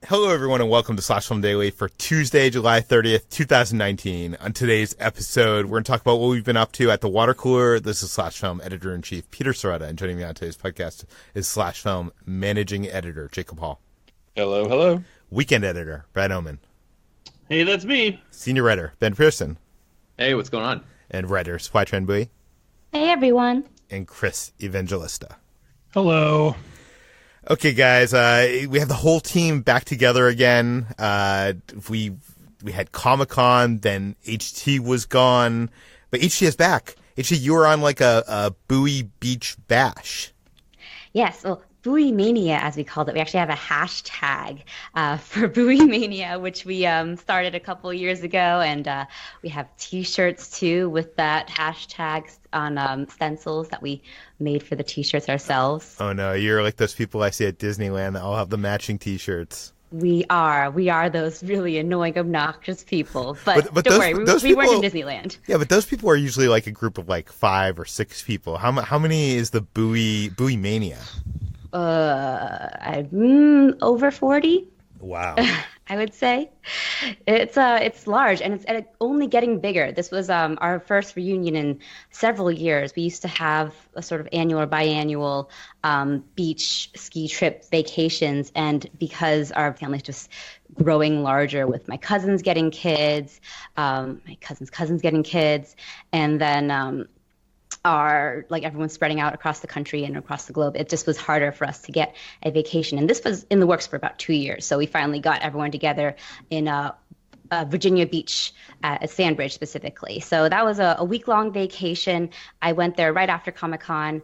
Hello, everyone, and welcome to Slash Film Daily for Tuesday, July 30th, 2019. On today's episode, we're going to talk about what we've been up to at the water cooler. This is Slash Film Editor-in-Chief Peter Sciretta, and joining me on today's podcast is Slash Film Managing Editor Jacob Hall. Hello, hello. Weekend Editor Brad Oman. Hey, that's me. Senior Writer Ben Pearson. Hey, what's going on? And writers Hoai-Tran Bui. Hey, everyone. And Chris Evangelista. Hello. Okay, guys, we have the whole team back together again. We had Comic-Con, then HT was gone, but HT is back. HT, you were on like a Bui Beach bash. Yes, well, Bui Mania, as we called it. We actually have a hashtag for Bui Mania, which we started a couple years ago, and we have T-shirts too with that hashtag on stencils that we made for the T-shirts ourselves. Oh no, you're like those people I see at Disneyland that all have the matching T-shirts. We are those really annoying, obnoxious people. But don't worry, we people, weren't in Disneyland. Yeah, but those people are usually like a group of like 5 or 6 people. How many is the Bui Mania? Over 40. Wow. I would say it's large, and it's only getting bigger. This was our first reunion in several years. We used to have a sort of annual or biannual beach ski trip vacations, and because our family's just growing larger with my cousins getting kids, my cousins getting kids, and then everyone's spreading out across the country and across the globe. It just was harder for us to get a vacation. And this was in the works for about 2 years. So we finally got everyone together in Virginia Beach at Sandbridge specifically. So that was a week-long vacation. I went there right after Comic-Con,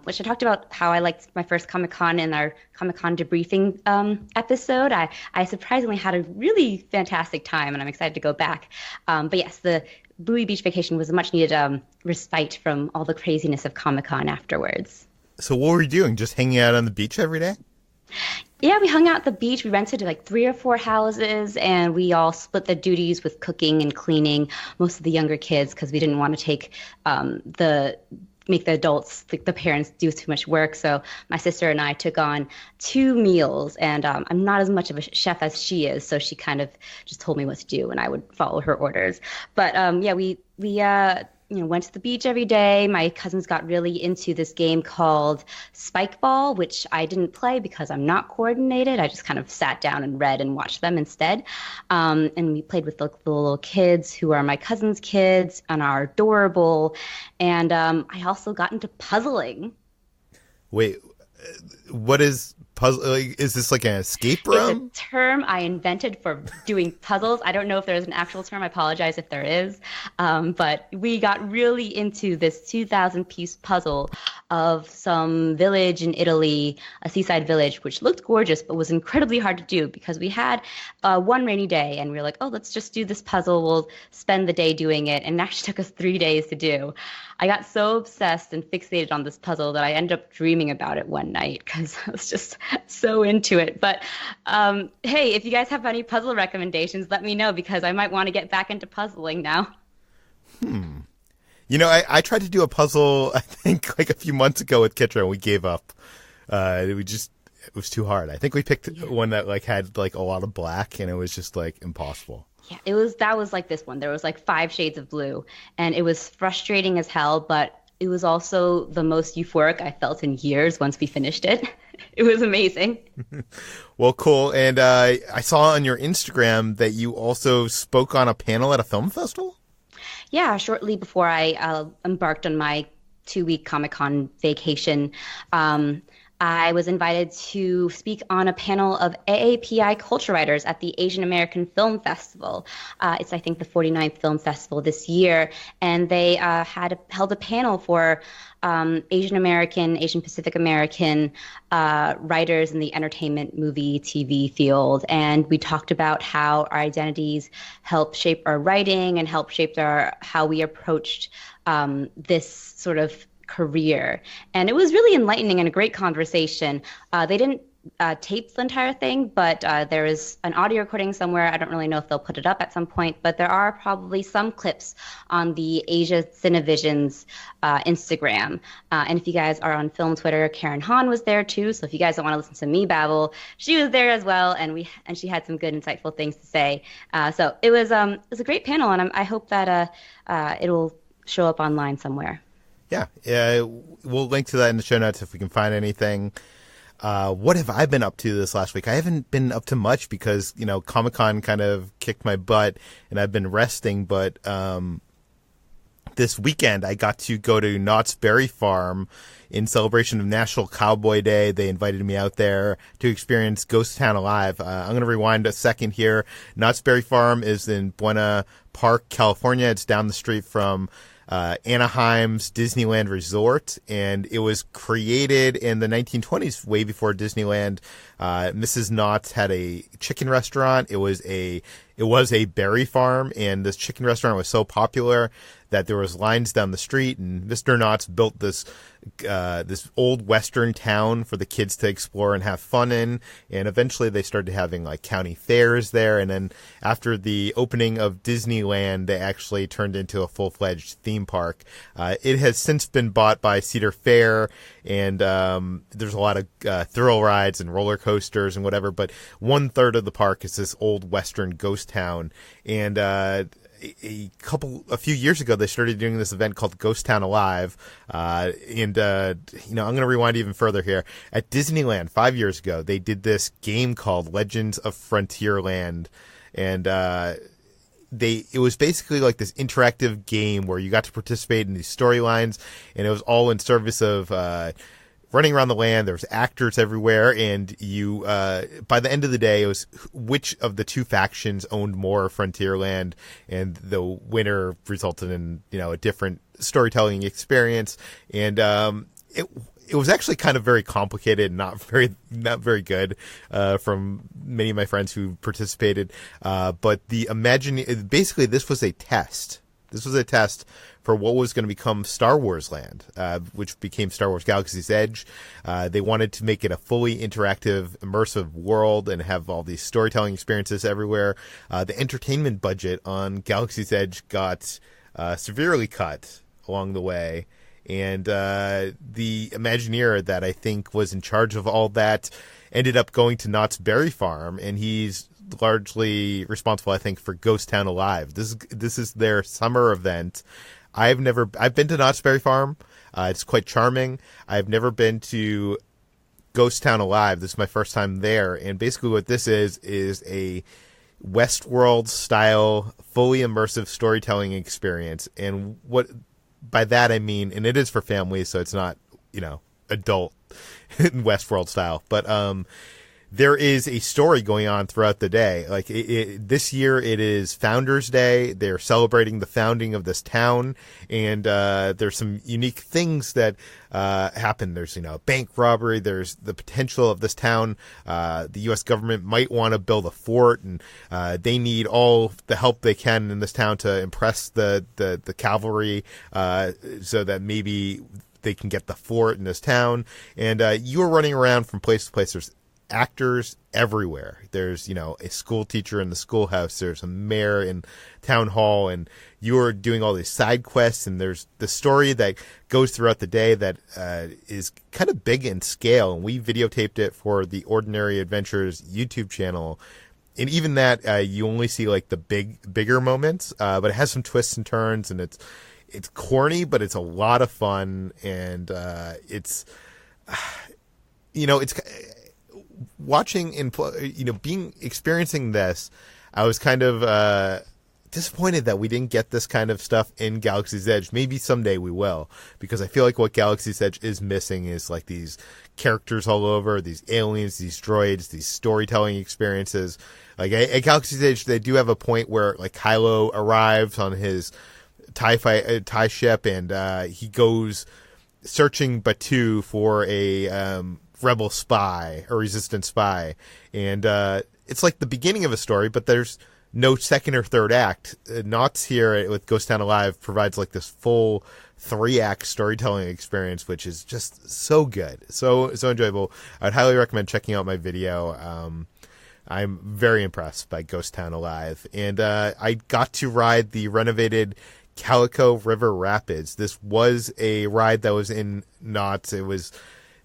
which I talked about how I liked my first Comic-Con in our Comic-Con debriefing episode. I surprisingly had a really fantastic time, and I'm excited to go back. But yes, the Bui Beach vacation was a much-needed respite from all the craziness of Comic-Con afterwards. So what were you doing? Just hanging out on the beach every day? Yeah, we hung out at the beach. We rented like 3 or 4 houses, and we all split the duties with cooking and cleaning. Most of the younger kids, because we didn't want to make the adults, like the parents, do too much work. So my sister and I took on 2 meals, and I'm not as much of a chef as she is, so she kind of just told me what to do, and I would follow her orders. But yeah, we went to the beach every day. My cousins got really into this game called Spike Ball, which I didn't play because I'm not coordinated. I just kind of sat down and read and watched them instead. And we played with the little kids who are my cousin's kids and are adorable. And I also got into puzzling. Wait, what is puzzle? Like, is this like an escape room? It's a term I invented for doing puzzles. I don't know if there's an actual term. I apologize if there is. But we got really into this 2,000-piece puzzle of some village in Italy, a seaside village, which looked gorgeous but was incredibly hard to do because we had one rainy day, and we were like, oh, let's just do this puzzle. We'll spend the day doing it. And it actually took us 3 days to do. I got so obsessed and fixated on this puzzle that I ended up dreaming about it one night because I was just so into it. But hey, if you guys have any puzzle recommendations, let me know because I might want to get back into puzzling now. You know, I tried to do a puzzle, I think, like a few months ago with Kitra, and we gave up. It was too hard. I think we picked one that like had like a lot of black, and it was just like impossible. Yeah, that was like this one. There was like 5 shades of blue, and it was frustrating as hell, but it was also the most euphoric I felt in years once we finished it. It was amazing. Well, cool. And I saw on your Instagram that you also spoke on a panel at a film festival? Yeah, shortly before I embarked on my 2-week Comic-Con vacation, I was invited to speak on a panel of AAPI Culture Writers at the Asian American Film Festival. It's, I think, the 49th film festival this year, and they held a panel for Asian American, Asian Pacific American writers in the entertainment, movie, TV field. And we talked about how our identities help shape our writing and help shape how we approached this sort of career. And it was really enlightening and a great conversation. They didn't tapes the entire thing, but there is an audio recording somewhere. I don't really know if they'll put it up at some point, but there are probably some clips on the Asia Cinevision's Instagram. And if you guys are on film Twitter, Karen Han was there too. So if you guys don't want to listen to me babble, she was there as well, and she had some good, insightful things to say. So it was a great panel, and I hope that it'll show up online somewhere. Yeah, we'll link to that in the show notes if we can find anything. What have I been up to this last week? I haven't been up to much because, Comic-Con kind of kicked my butt and I've been resting. But this weekend I got to go to Knott's Berry Farm in celebration of National Cowboy Day. They invited me out there to experience Ghost Town Alive. I'm going to rewind a second here. Knott's Berry Farm is in Buena Park, California. It's down the street from Anaheim's Disneyland Resort, and it was created in the 1920s, way before Disneyland. Mrs. Knott's had a chicken restaurant. It was a berry farm, and this chicken restaurant was so popular that there was lines down the street, and Mr. Knott's built this old western town for the kids to explore and have fun in. And eventually they started having like county fairs there. And then after the opening of Disneyland, they actually turned into a full-fledged theme park. It has since been bought by Cedar Fair, and there's a lot of thrill rides and roller coasters and whatever. But 1/3 of the park is this old western ghost town. And a few years ago, they started doing this event called Ghost Town Alive. I'm going to rewind even further here. At Disneyland 5 years ago, they did this game called Legends of Frontierland. And, it was basically like this interactive game where you got to participate in these storylines, and it was all in service of, running around the land. There was actors everywhere, and you, by the end of the day, it was which of the two factions owned more Frontierland, and the winner resulted in, a different storytelling experience. And, it was actually kind of very complicated and not very good, from many of my friends who participated. But basically this was a test. This was a test for what was going to become Star Wars Land, which became Star Wars Galaxy's Edge. They wanted to make it a fully interactive, immersive world and have all these storytelling experiences everywhere. The entertainment budget on Galaxy's Edge got severely cut along the way. And the Imagineer that I think was in charge of all that ended up going to Knott's Berry Farm, and he's largely responsible, I think, for Ghost Town Alive. This is their summer event. I've been to Knott's Berry Farm. It's quite charming. I've never been to Ghost Town Alive. This is my first time there. And basically what this is a Westworld style, fully immersive storytelling experience. And what by that I mean, and it is for families, so it's not, adult Westworld style, but there is a story going on throughout the day. Like this year, it is Founders Day. They're celebrating the founding of this town, and there's some unique things that happen. There's bank robbery. There's the potential of this town. The U.S. government might want to build a fort, and they need all the help they can in this town to impress the cavalry, so that maybe they can get the fort in this town. And you're running around from place to place. There's actors everywhere. There's, a school teacher in the schoolhouse. There's a mayor in town hall, and you're doing all these side quests. And there's the story that goes throughout the day that is kind of big in scale. And we videotaped it for the Ordinary Adventures YouTube channel. And even that, you only see like the bigger moments, but it has some twists and turns, and it's corny, but it's a lot of fun. And it's watching and experiencing this, I was kind of disappointed that we didn't get this kind of stuff in Galaxy's Edge. Maybe someday we will, because I feel like what Galaxy's Edge is missing is like these characters all over, these aliens, these droids, these storytelling experiences. Like at Galaxy's Edge, they do have a point where like Kylo arrives on his TIE ship, and he goes searching Batuu for a rebel spy or resistance spy, and it's like the beginning of a story, but there's no second or third act. Knott's here with Ghost Town Alive provides like this full 3-act storytelling experience, which is just so good, so enjoyable. I'd highly recommend checking out my video. I'm very impressed by Ghost Town Alive, and I got to ride the renovated Calico River Rapids. This was a ride that was in Knott's. It was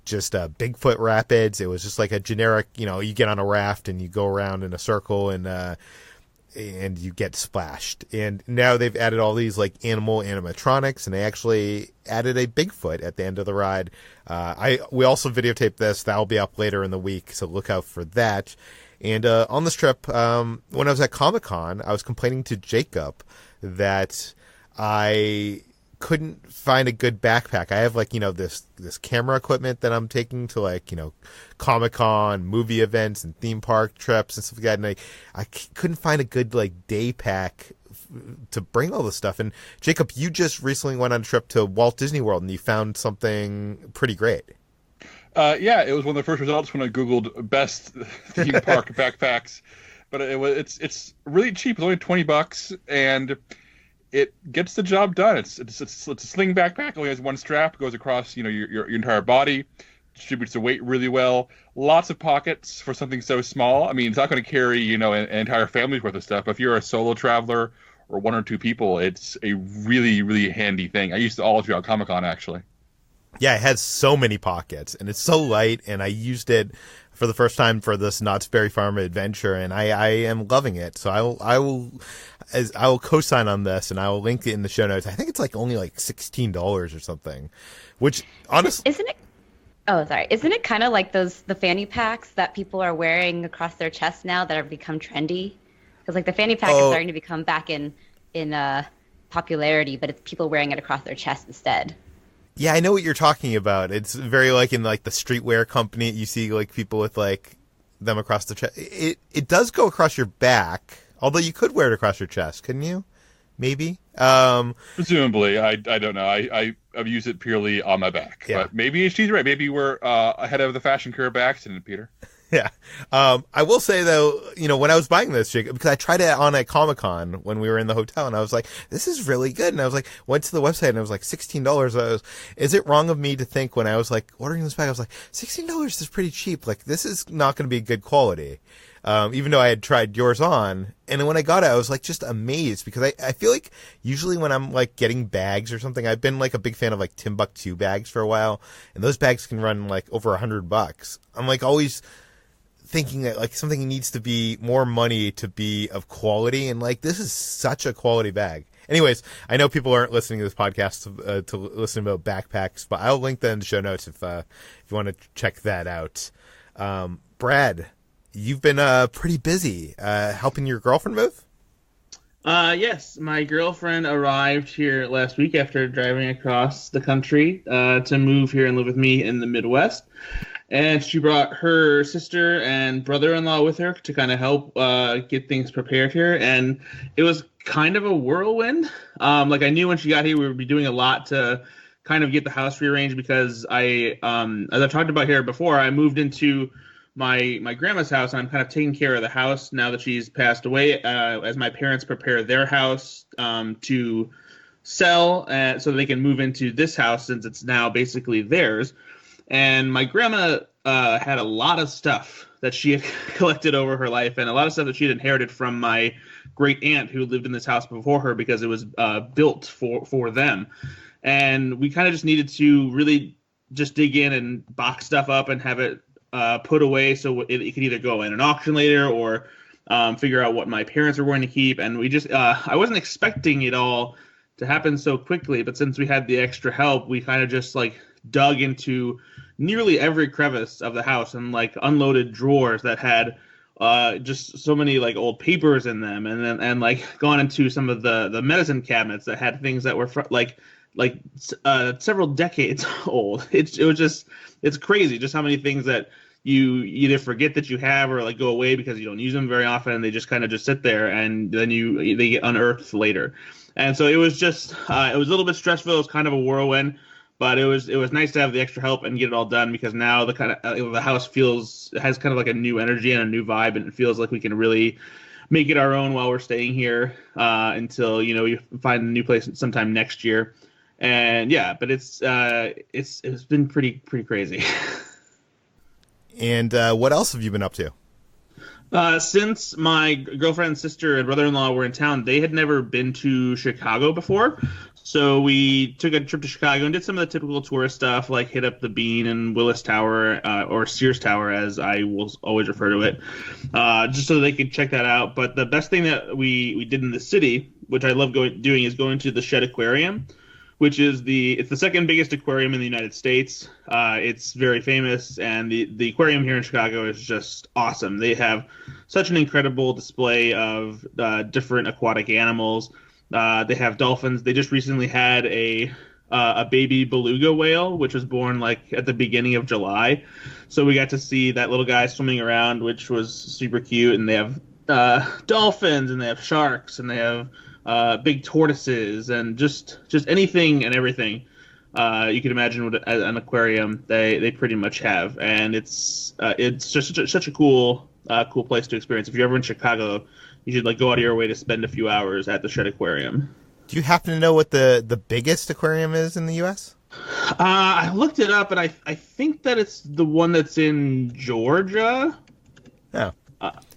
just Bigfoot Rapids. It was just like a generic, you get on a raft and you go around in a circle and you get splashed. And now they've added all these like animal animatronics, and they actually added a Bigfoot at the end of the ride. We also videotaped this. That'll be up later in the week, so look out for that. And on this trip, when I was at Comic-Con, I was complaining to Jacob that I couldn't find a good backpack. I have this camera equipment that I'm taking to Comic-Con, movie events, and theme park trips and stuff like that. And I couldn't find a good day pack to bring all this stuff. And Jacob, you just recently went on a trip to Walt Disney World, and you found something pretty great. Yeah, it was one of the first results when I Googled best theme park backpacks. But it's really cheap. It's only $20, and it gets the job done. It's a sling backpack. It only has one strap. Goes across your entire body. Distributes the weight really well. Lots of pockets for something so small. I mean, it's not going to carry an entire family's worth of stuff. But if you're a solo traveler or one or two people, it's a really, really handy thing. I used it all throughout Comic-Con, actually. Yeah, it has so many pockets, and it's so light, and I used it for the first time for this Knott's Berry Farm adventure, and I am loving it. So I will co-sign on this, and I will link it in the show notes. I think it's only $16 or something, which honestly... Isn't it? Oh, sorry. Isn't it kind of like the fanny packs that people are wearing across their chest now that have become trendy? Because the fanny pack is starting to become back in popularity, but it's people wearing it across their chest instead. Yeah, I know what you're talking about. It's very in the streetwear company. You see people with them across the chest. It does go across your back, although you could wear it across your chest, couldn't you? Maybe. Presumably, I don't know. I've used it purely on my back, but maybe she's right. Maybe we're ahead of the fashion curve by accident, Peter. Yeah. I will say, though, when I was buying this, Jacob, because I tried it on at Comic-Con when we were in the hotel, and I was like, this is really good. And I was went to the website, and it was $16. Is it wrong of me to think when I was ordering this bag, I was $16 is pretty cheap. This is not going to be good quality. Even though I had tried yours on. And when I got it, I was just amazed, because I feel usually when I'm getting bags or something, I've been a big fan of Timbuktu bags for a while, and those bags can run over $100. I'm always thinking that something needs to be more money to be of quality, and this is such a quality bag. Anyways, I know people aren't listening to this podcast to listen about backpacks, but I'll link that in the show notes if you want to check that out. Brad, you've been pretty busy helping your girlfriend move? Yes, my girlfriend arrived here last week after driving across the country to move here and live with me in the Midwest. And she brought her sister and brother-in-law with her to kind of help get things prepared here. And it was kind of a whirlwind. I knew when she got here we would be doing a lot to kind of get the house rearranged, because as I've talked about here before, I moved into my grandma's house, and I'm kind of taking care of the house now that she's passed away, as my parents prepare their house to sell so they can move into this house since it's now basically theirs. And my grandma had a lot of stuff that she had collected over her life, and a lot of stuff that she had inherited from my great aunt who lived in this house before her, because it was built for them. And we kind of just needed to really just dig in and box stuff up and have it put away so it could either go in an auction later or figure out what my parents were going to keep. And we just I wasn't expecting it all to happen so quickly, but since we had the extra help, we kind of just dug into nearly every crevice of the house and unloaded drawers that had just so many old papers in them, and then gone into some of the medicine cabinets that had things that were several decades old. It's crazy just how many things that you either forget that you have or go away because you don't use them very often, and they just kind of just sit there, and then they get unearthed later. And so it was just it was a little bit stressful. It was kind of a whirlwind. But it was nice to have the extra help and get it all done, because now the kind of the house has kind of a new energy and a new vibe, and it feels like we can really make it our own while we're staying here until we find a new place sometime next year. And yeah, but it's been pretty crazy. And what else have you been up to? Since my girlfriend's sister and brother-in-law were in town, they had never been to Chicago before. So we took a trip to Chicago and did some of the typical tourist stuff, like hit up the Bean and Willis Tower, or Sears Tower, as I will always refer to it, just so they could check that out. But the best thing that we did in the city, which I love doing, is going to the Shedd Aquarium, which is it's the second biggest aquarium in the United States. It's very famous, and the aquarium here in Chicago is just awesome. They have such an incredible display of different aquatic animals. They have dolphins. They just recently had a baby beluga whale, which was born like at the beginning of July. So we got to see that little guy swimming around, which was super cute. And they have dolphins, and they have sharks, and they have big tortoises, and just anything and everything you can imagine with an aquarium. They pretty much have, and it's just such a cool place to experience. If you're ever in Chicago, you should like go out of your way to spend a few hours at the Shedd Aquarium. Do you happen to know what the biggest aquarium is in the U.S.? I looked it up, and I think that it's the one that's in Georgia. Oh.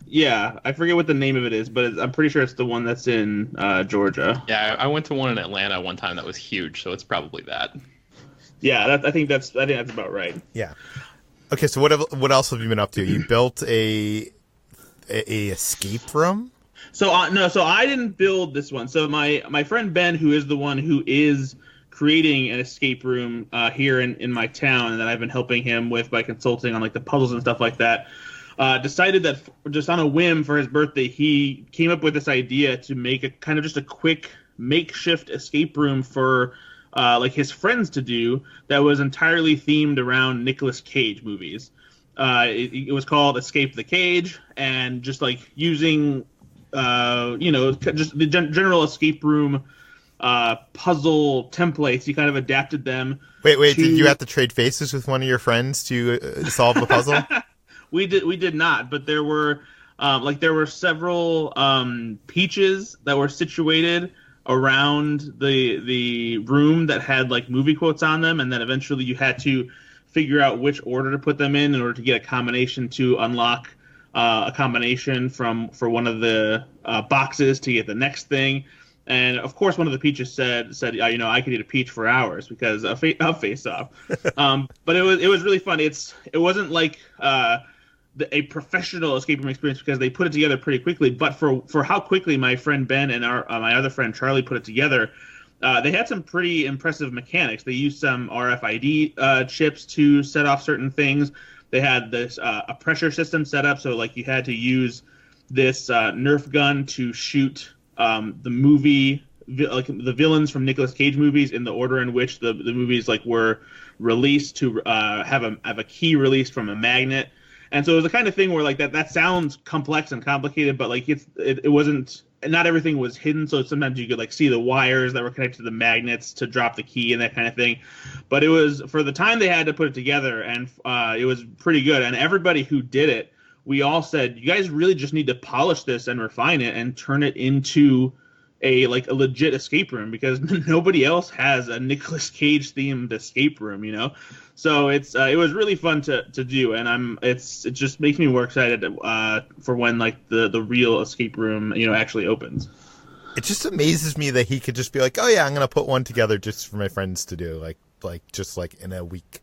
Yeah, I forget what the name of it is, but I'm pretty sure it's the one that's in Georgia. Yeah, I went to one in Atlanta one time that was huge, so it's probably that. Yeah, I think that's about right. Yeah. Okay, so what else have you been up to? You built a escape room? So no, so I didn't build this one. So my friend Ben, who is the one who is creating an escape room here in my town, and that I've been helping him with by consulting on like the puzzles and stuff like that, decided that just on a whim for his birthday, he came up with this idea to make a kind of just a quick makeshift escape room for like his friends to do that was entirely themed around Nicolas Cage movies. It was called Escape the Cage, and just like using just the general escape room puzzle templates, he kind of adapted them. Wait, did you have to trade faces with one of your friends to solve the puzzle? We did not, but there were several peaches that were situated around the room that had like movie quotes on them, and then eventually you had to figure out which order to put them in order to get a combination to unlock a combination for one of the boxes to get the next thing. And of course, one of the peaches said, I could eat a peach for hours because of Face Off. But it was really fun. It wasn't like a professional escape room experience because they put it together pretty quickly. But for how quickly my friend Ben and my other friend Charlie put it together, they had some pretty impressive mechanics. They used some RFID chips to set off certain things. They had this a pressure system set up, so like you had to use this Nerf gun to shoot the movie, like the villains from Nicolas Cage movies in the order in which the movies like were released, to have a key released from a magnet. And so it was the kind of thing where like that sounds complex and complicated, but like it wasn't. Not everything was hidden, so sometimes you could like see the wires that were connected to the magnets to drop the key and that kind of thing. But it was, for the time they had to put it together, and it was pretty good. And everybody who did it, we all said, you guys really just need to polish this and refine it and turn it into a legit escape room, because nobody else has a Nicolas Cage themed escape room, So it was really fun to do, and it just makes me more excited for when like the real escape room actually opens. It just amazes me that he could just be like, oh yeah, I'm gonna put one together just for my friends to do, like just like in a weekend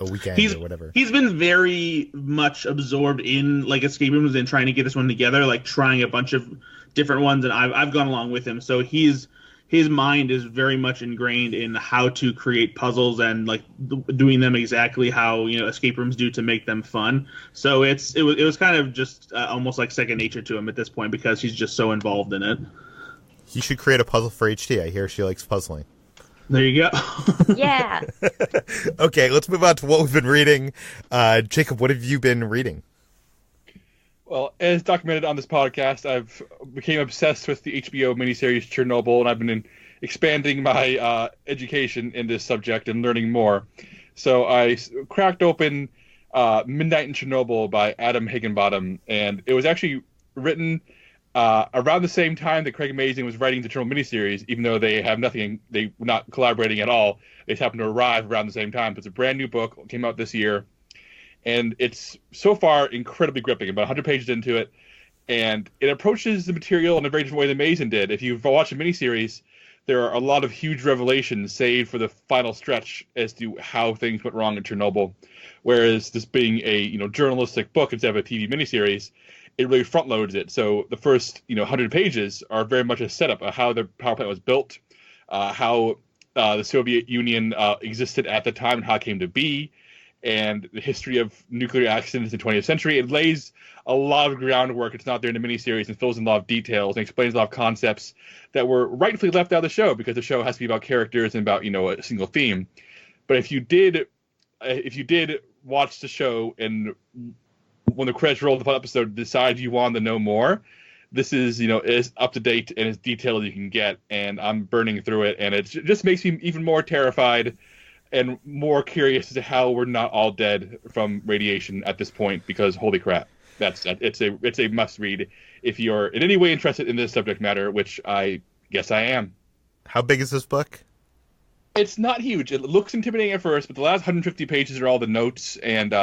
or whatever. He's been very much absorbed in like escape rooms and trying to get this one together, like trying a bunch of different ones, and I've gone along with him. So his mind is very much ingrained in how to create puzzles and like doing them exactly how escape rooms do to make them fun. So it was kind of just almost like second nature to him at this point, because he's just so involved in it. You should create a puzzle for HT. I hear she likes puzzling. There you go. Yeah. Okay, let's move on to what we've been reading. Jacob, what have you been reading? Well, as documented on this podcast, I've became obsessed with the HBO miniseries Chernobyl, and I've been expanding my education in this subject and learning more. So I cracked open Midnight in Chernobyl by Adam Higginbottom, and it was actually written around the same time that Craig Mazin was writing the Chernobyl miniseries, even though they have nothing, they were not collaborating at all. They just happened to arrive around the same time. It's a brand new book, came out this year, and it's so far incredibly gripping. About 100 pages into it, and it approaches the material in a very different way than Mazin did. If you've watched the miniseries, there are a lot of huge revelations saved for the final stretch as to how things went wrong in Chernobyl. Whereas this being a journalistic book instead of a TV miniseries, it really front loads it. So the first 100 pages are very much a setup of how the power plant was built, how the Soviet Union existed at the time and how it came to be, and the history of nuclear accidents in the 20th century. It lays a lot of groundwork. It's not there in the miniseries, and fills in a lot of details and explains a lot of concepts that were rightfully left out of the show because the show has to be about characters and about a single theme. But if you did watch the show and when the credits rolled, the final episode, decide you want to know more, this is as up to date and as detailed as you can get. And I'm burning through it, and it just makes me even more terrified and more curious as to how we're not all dead from radiation at this point. Because holy crap, it's a must read if you're in any way interested in this subject matter, which I guess I am. How big is this book? It's not huge. It looks intimidating at first, but the last 150 pages are all the notes and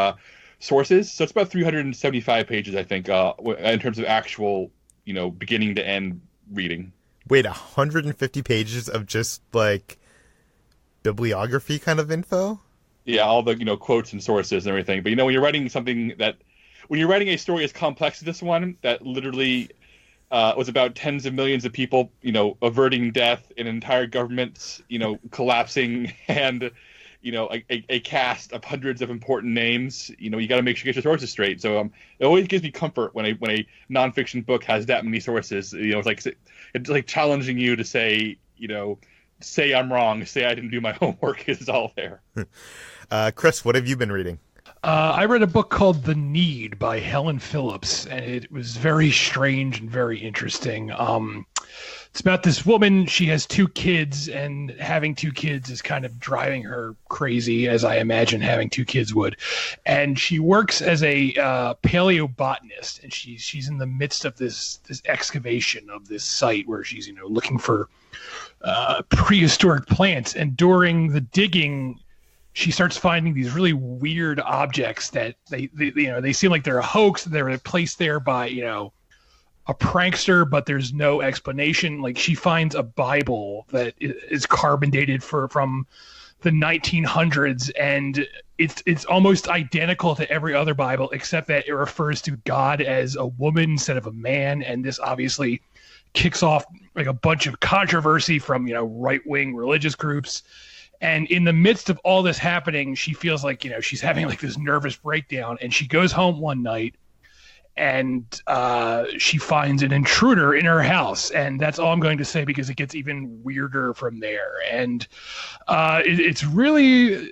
sources. So it's about 375 pages, I think, in terms of actual, beginning to end reading. Wait, 150 pages of just like bibliography kind of info? Yeah, all the quotes and sources and everything. But when you're writing when you're writing a story as complex as this one, that literally was about tens of millions of people, averting death, and entire governments, collapsing, and a cast of hundreds of important names. You got to make sure you get your sources straight. So it always gives me comfort when a nonfiction book has that many sources. It's like challenging you to say I'm wrong, say I didn't do my homework. It's all there. Chris, what have you been reading? I read a book called The Need by Helen Phillips, and it was very strange and very interesting. It's about this woman. She has 2 kids, and having 2 kids is kind of driving her crazy, as I imagine having 2 kids would. And she works as a paleobotanist, and she's in the midst of this excavation of this site where she's looking for prehistoric plants. And during the digging, she starts finding these really weird objects that they seem like they're a hoax. They're placed there by a prankster, but there's no explanation. Like, she finds a Bible that is carbon dated from the 1900s, and it's almost identical to every other Bible except that it refers to God as a woman instead of a man. And this obviously kicks off like a bunch of controversy from right-wing religious groups. And in the midst of all this happening, she feels like, she's having like this nervous breakdown, and she goes home one night and she finds an intruder in her house. And that's all I'm going to say, because it gets even weirder from there. And it's really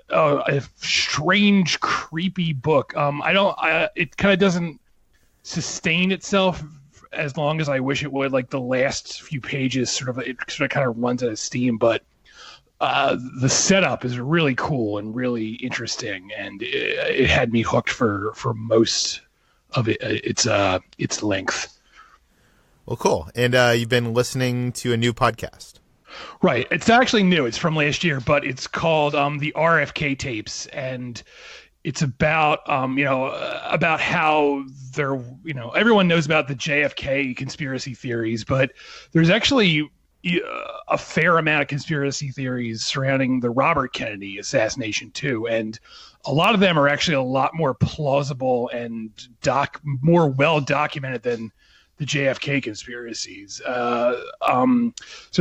a strange, creepy book. It kind of doesn't sustain itself as long as I wish it would. Like, the last few pages it kind of runs out of steam, but the setup is really cool and really interesting, and it had me hooked for most of its length. Well, cool. And you've been listening to a new podcast. Right. It's actually new. It's from last year, but it's called the Rfk Tapes, and it's about about how everyone knows about the JFK conspiracy theories, but there's actually a fair amount of conspiracy theories surrounding the Robert Kennedy assassination too, and a lot of them are actually a lot more plausible and more well documented than the JFK conspiracies. So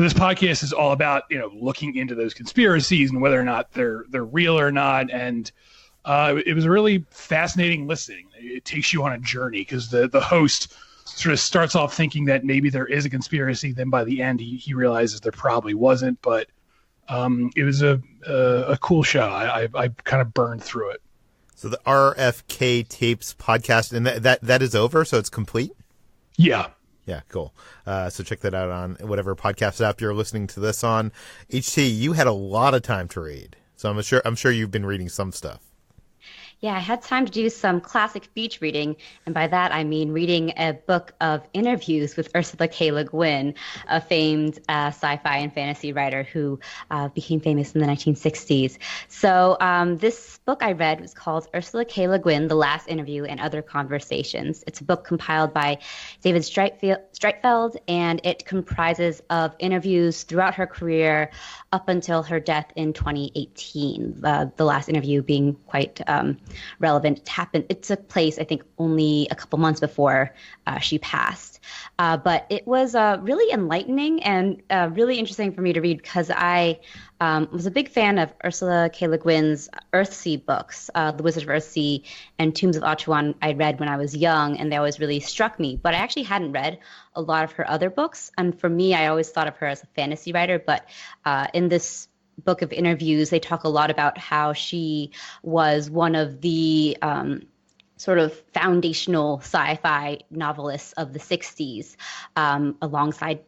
this podcast is all about looking into those conspiracies and whether or not they're real or not, and it was a really fascinating listening. It takes you on a journey, because the host sort of starts off thinking that maybe there is a conspiracy. Then by the end, he realizes there probably wasn't. But it was a cool show. I kind of burned through it. So the Rfk Tapes podcast, and that is over, so it's complete? Yeah. Yeah, cool. So check that out on whatever podcast app you're listening to this on. HT, you had a lot of time to read, so I'm sure you've been reading some stuff. Yeah, I had time to do some classic beach reading, and by that I mean reading a book of interviews with Ursula K. Le Guin, a famed sci-fi and fantasy writer who became famous in the 1960s. So this book I read was called Ursula K. Le Guin, The Last Interview and Other Conversations. It's a book compiled by David Streitfeld, and it comprises of interviews throughout her career up until her death in 2018. The last interview being quite relevant. It took place, I think, only a couple months before she passed. But it was really enlightening and really interesting for me to read because I was a big fan of Ursula K. Le Guin's Earthsea books, The Wizard of Earthsea and Tombs of Achewan I read when I was young, and they always really struck me. But I actually hadn't read a lot of her other books. And for me, I always thought of her as a fantasy writer. But in this book of interviews, they talk a lot about how she was one of the sort of foundational sci-fi novelists of the 60s, alongside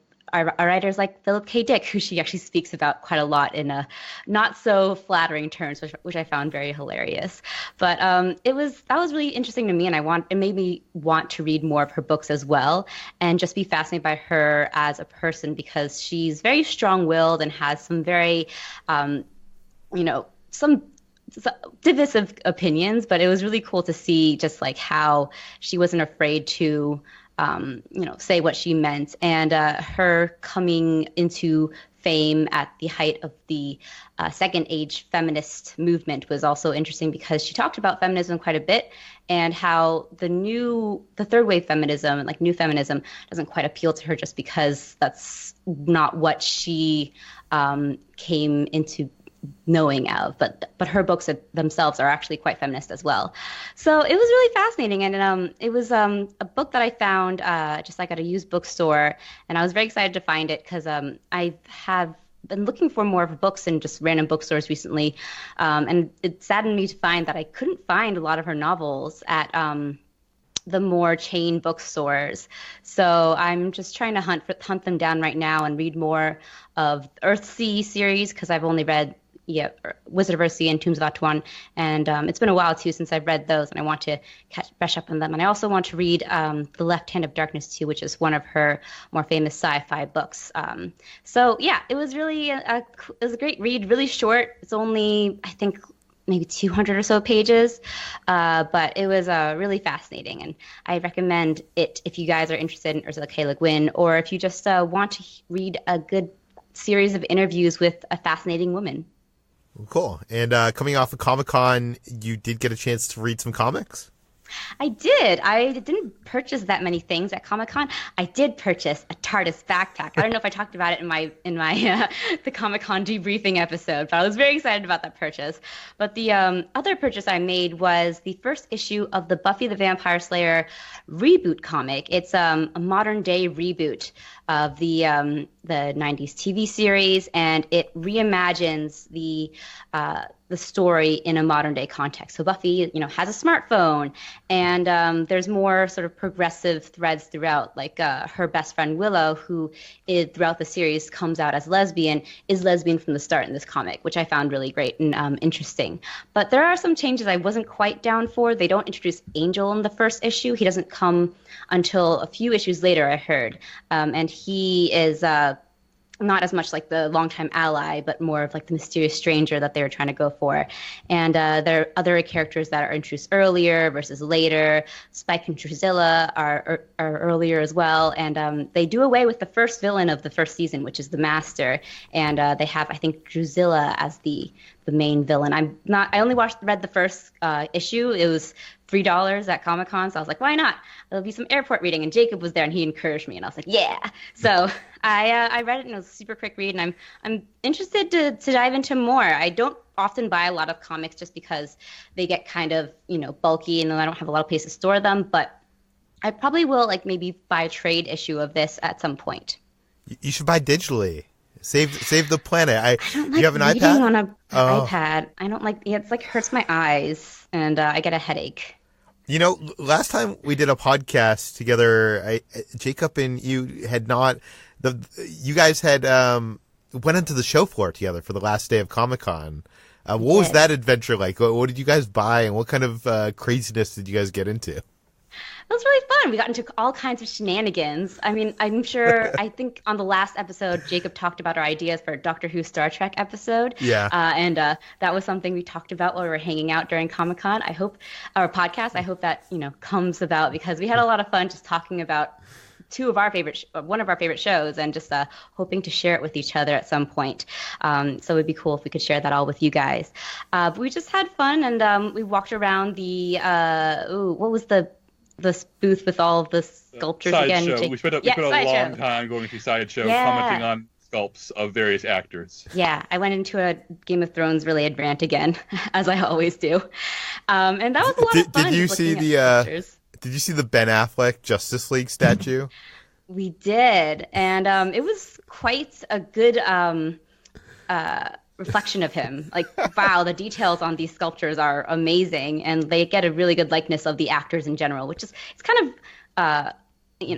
writers like Philip K. Dick, who she actually speaks about quite a lot in a not so flattering terms, which I found very hilarious. But that was really interesting to me, and it made me want to read more of her books as well, and just be fascinated by her as a person because she's very strong-willed and has some very, some divisive opinions. But it was really cool to see just like how she wasn't afraid to say what she meant, and her coming into fame at the height of the second age feminist movement was also interesting because she talked about feminism quite a bit and how the third wave feminism and like new feminism doesn't quite appeal to her just because that's not what she came into knowing of, but her books themselves are actually quite feminist as well. So it was really fascinating, and it was a book that I found just like at a used bookstore, and I was very excited to find it because I have been looking for more of her books in just random bookstores recently, and it saddened me to find that I couldn't find a lot of her novels at the more chain bookstores. So I'm just trying to hunt them down right now and read more of the Earthsea series because I've only read Wizard of Earthsea and Tombs of Achewan, and it's been a while too since I've read those, and I want to brush up on them. And I also want to read The Left Hand of Darkness too, which is one of her more famous sci-fi books. So yeah, it was really it was a great read, really short. It's only, I think, maybe 200 or so pages, but it was really fascinating, and I recommend it if you guys are interested in Ursula K. Le Guin, or if you just want to read a good series of interviews with a fascinating woman. Cool. And coming off of Comic-Con, you did get a chance to read some comics? I did. I didn't purchase that many things at Comic-Con. I did purchase a TARDIS backpack. I don't know if I talked about it in my the Comic-Con debriefing episode, but I was very excited about that purchase. But the other purchase I made was the first issue of the Buffy the Vampire Slayer Reboot comic. It's a modern day reboot of the 90s TV series, and it reimagines the story in a modern day context. So Buffy, has a smartphone, and there's more sort of progressive threads throughout, like her best friend Willow, who throughout the series comes out as lesbian, is lesbian from the start in this comic, which I found really great and interesting. But there are some changes I wasn't quite down for. They don't introduce Angel in the first issue. He doesn't come until a few issues later, I heard. And he is not as much like the longtime ally, but more of like the mysterious stranger that they were trying to go for. And there are other characters that are introduced earlier versus later. Spike and Drusilla are earlier as well. And they do away with the first villain of the first season, which is the Master. And they have, I think, Drusilla as the main villain. I only read the first issue. It was $3 at Comic-Con, so I was like, why not? There'll be some airport reading, and Jacob was there, and he encouraged me, and I was like, yeah. So I read it, and it was a super quick read, and I'm interested to dive into more. I don't often buy a lot of comics just because they get kind of bulky, and then I don't have a lot of place to store them. But I probably will maybe buy a trade issue of this at some point. You should buy digitally. Save the planet. I don't like you have an reading iPad? on an iPad. I don't like it's hurts my eyes, and I get a headache. Last time we did a podcast together, Jacob and you had not. You guys had went into the show floor together for the last day of Comic-Con. What was that adventure like? What did you guys buy, and what kind of craziness did you guys get into? It was really fun. We got into all kinds of shenanigans. I mean, I think on the last episode, Jacob talked about our ideas for a Doctor Who Star Trek episode. Yeah. And that was something we talked about while we were hanging out during Comic-Con. I hope I hope that, comes about, because we had a lot of fun just talking about one of our favorite shows, and just hoping to share it with each other at some point. So it would be cool if we could share that all with you guys. But we just had fun, and we walked around the, what was the booth with all of the sculptures again? Sideshow. We spent a long time going through Sideshow, commenting on sculpts of various actors. Yeah, I went into a Game of Thrones related rant again, as I always do. And that was a lot of fun. Did you see the Ben Affleck Justice League statue? We did, and it was quite a good reflection of him. Like, wow, the details on these sculptures are amazing, and they get a really good likeness of the actors in general, which is it's kind of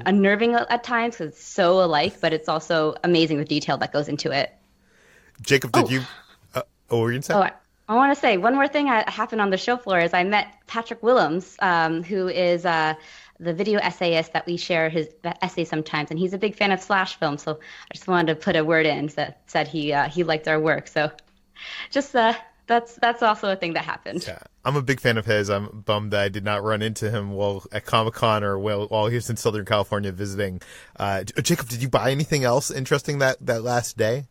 unnerving at times because it's so alike, but it's also amazing the detail that goes into it. Jacob, did you? What were you going to say? I want to say one more thing that happened on the show floor is I met Patrick Willems, who is the video essayist that we share his essays sometimes, and he's a big fan of slash film. So I just wanted to put a word in that said he liked our work. So just that's also a thing that happened. Yeah, I'm a big fan of his. I'm bummed that I did not run into him while at Comic-Con or while he was in Southern California visiting. Jacob, did you buy anything else interesting that last day?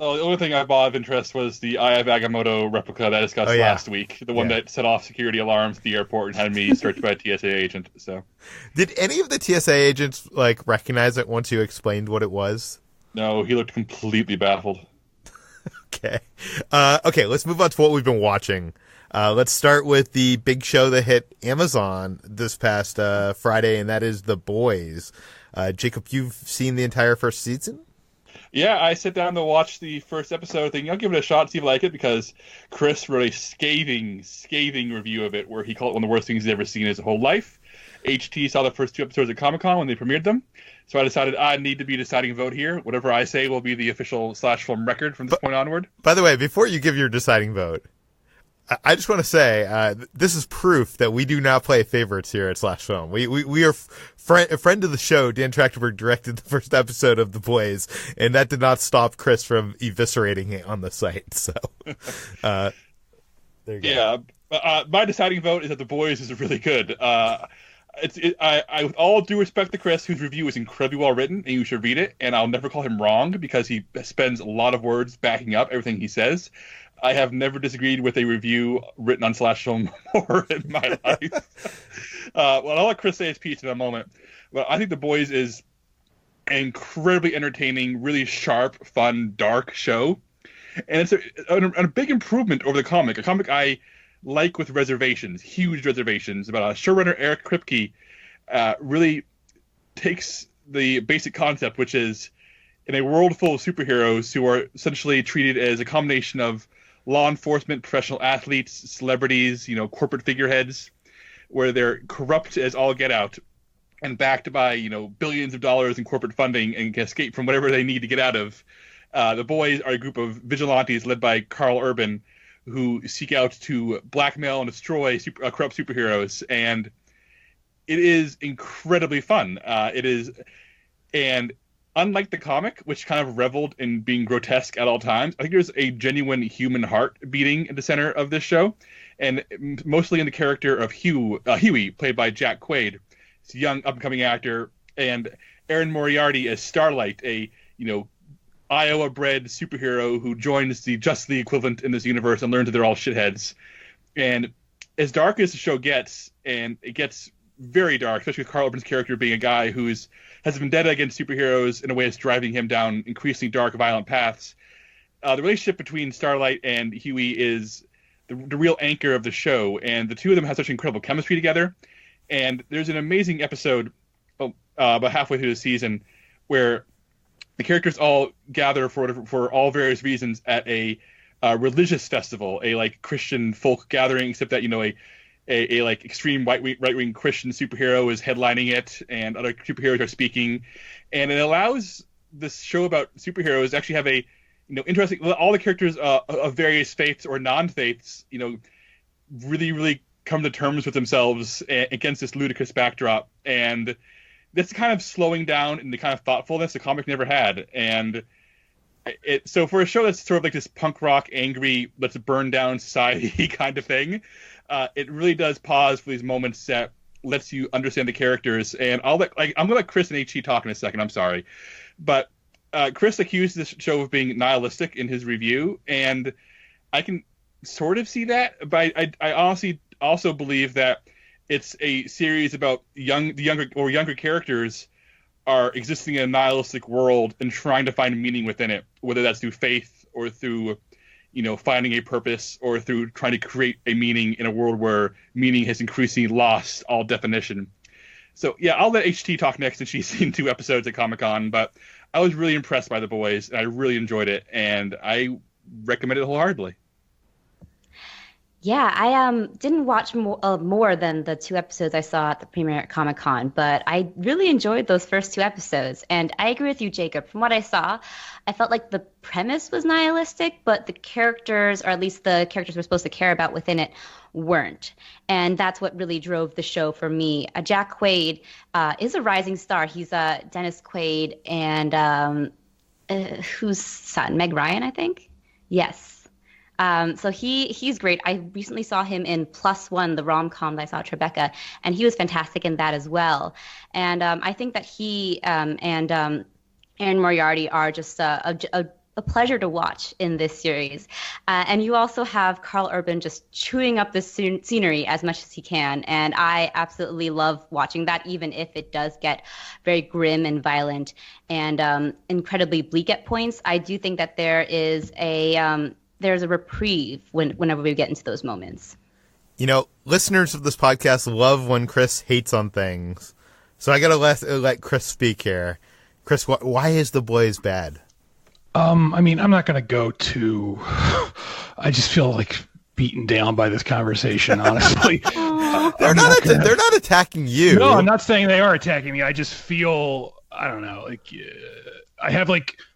Oh, the only thing I bought of interest was the Eye of Agamotto replica that I discussed last week. The one that set off security alarms at the airport and had me searched by a TSA agent. So, did any of the TSA agents recognize it once you explained what it was? No, he looked completely baffled. Okay. Let's move on to what we've been watching. Let's start with the big show that hit Amazon this past Friday, and that is The Boys. Jacob, you've seen the entire first season? Yeah, I sit down to watch the first episode, thinking I'll give it a shot, see if I like it, because Chris wrote a scathing review of it, where he called it one of the worst things he's ever seen in his whole life. HT saw the first 2 episodes at Comic-Con when they premiered them, so I decided I need to be deciding vote here. Whatever I say will be the official slash film record from this point onward. By the way, before you give your deciding vote, I just want to say this is proof that we do not play favorites here at Slash Film. We are a friend of the show. Dan Trachtenberg directed the first episode of The Boys, and that did not stop Chris from eviscerating it on the site. So, there you go. Yeah, my deciding vote is that The Boys is really good. I with all due respect to Chris, whose review is incredibly well written, and you should read it, and I'll never call him wrong because he spends a lot of words backing up everything he says. I have never disagreed with a review written on Slash Film more in my life. I'll let Chris say his piece in a moment. But I think The Boys is an incredibly entertaining, really sharp, fun, dark show. And it's a big improvement over the comic. A comic I like with reservations, huge reservations, about showrunner Eric Kripke really takes the basic concept, which is in a world full of superheroes who are essentially treated as a combination of law enforcement, professional athletes, celebrities, corporate figureheads, where they're corrupt as all get out and backed by, billions of dollars in corporate funding and can escape from whatever they need to get out of. The Boys are a group of vigilantes led by Carl Urban who seek out to blackmail and destroy corrupt superheroes. And it is incredibly fun. And unlike the comic, which kind of reveled in being grotesque at all times, I think there's a genuine human heart beating at the center of this show, and mostly in the character of Huey, played by Jack Quaid. He's a young, up-and-coming actor, and Erin Moriarty as Starlight, a Iowa-bred superhero who joins the Just League equivalent in this universe and learns that they're all shitheads. And as dark as the show gets, and it gets very dark, especially with Carl Urban's character being a guy who has a vendetta against superheroes in a way that's driving him down increasingly dark, violent paths. The relationship between Starlight and Huey is the real anchor of the show, and the two of them have such incredible chemistry together. And there's an amazing episode about halfway through the season where the characters all gather for all various reasons at a religious festival, a Christian folk gathering, except that a extreme right-wing Christian superhero is headlining it, and other superheroes are speaking, and it allows this show about superheroes to actually have a interesting. All the characters of various faiths or non-faiths, really, really come to terms with themselves against this ludicrous backdrop, and that's kind of slowing down in the kind of thoughtfulness the comic never had. And so for a show that's sort of like this punk rock, angry, let's burn down society kind of thing, it really does pause for these moments that lets you understand the characters. And I'm gonna let Chris and HT talk in a second. I'm sorry, but Chris accused this show of being nihilistic in his review, and I can sort of see that, but I honestly also believe that it's a series about younger characters are existing in a nihilistic world and trying to find meaning within it, whether that's through faith or through, finding a purpose, or through trying to create a meaning in a world where meaning has increasingly lost all definition. So yeah, I'll let HT talk next, since she's seen 2 episodes at Comic-Con, but I was really impressed by the boys, and I really enjoyed it, and I recommend it wholeheartedly. Yeah, I didn't watch more than the 2 episodes I saw at the premiere at Comic-Con, but I really enjoyed those first 2 episodes. And I agree with you, Jacob. From what I saw, I felt like the premise was nihilistic, but the characters, or at least the characters we're supposed to care about within it, weren't. And that's what really drove the show for me. Jack Quaid is a rising star. He's Dennis Quaid and whose son? Meg Ryan, I think? Yes. So he's great. I recently saw him in +1, the rom-com that I saw at Tribeca, and he was fantastic in that as well. And I think that he and Aaron Moriarty are just a pleasure to watch in this series. And you also have Carl Urban just chewing up the scenery as much as he can. And I absolutely love watching that, even if it does get very grim and violent and incredibly bleak at points. I do think that there's a reprieve whenever we get into those moments. Listeners of this podcast love when Chris hates on things. So I got to let Chris speak here. Chris, why is The Boys bad? I'm not going to go too... I just feel like beaten down by this conversation, honestly. They're not attacking you. No, I'm not saying they are attacking me. I just feel, I don't know, I have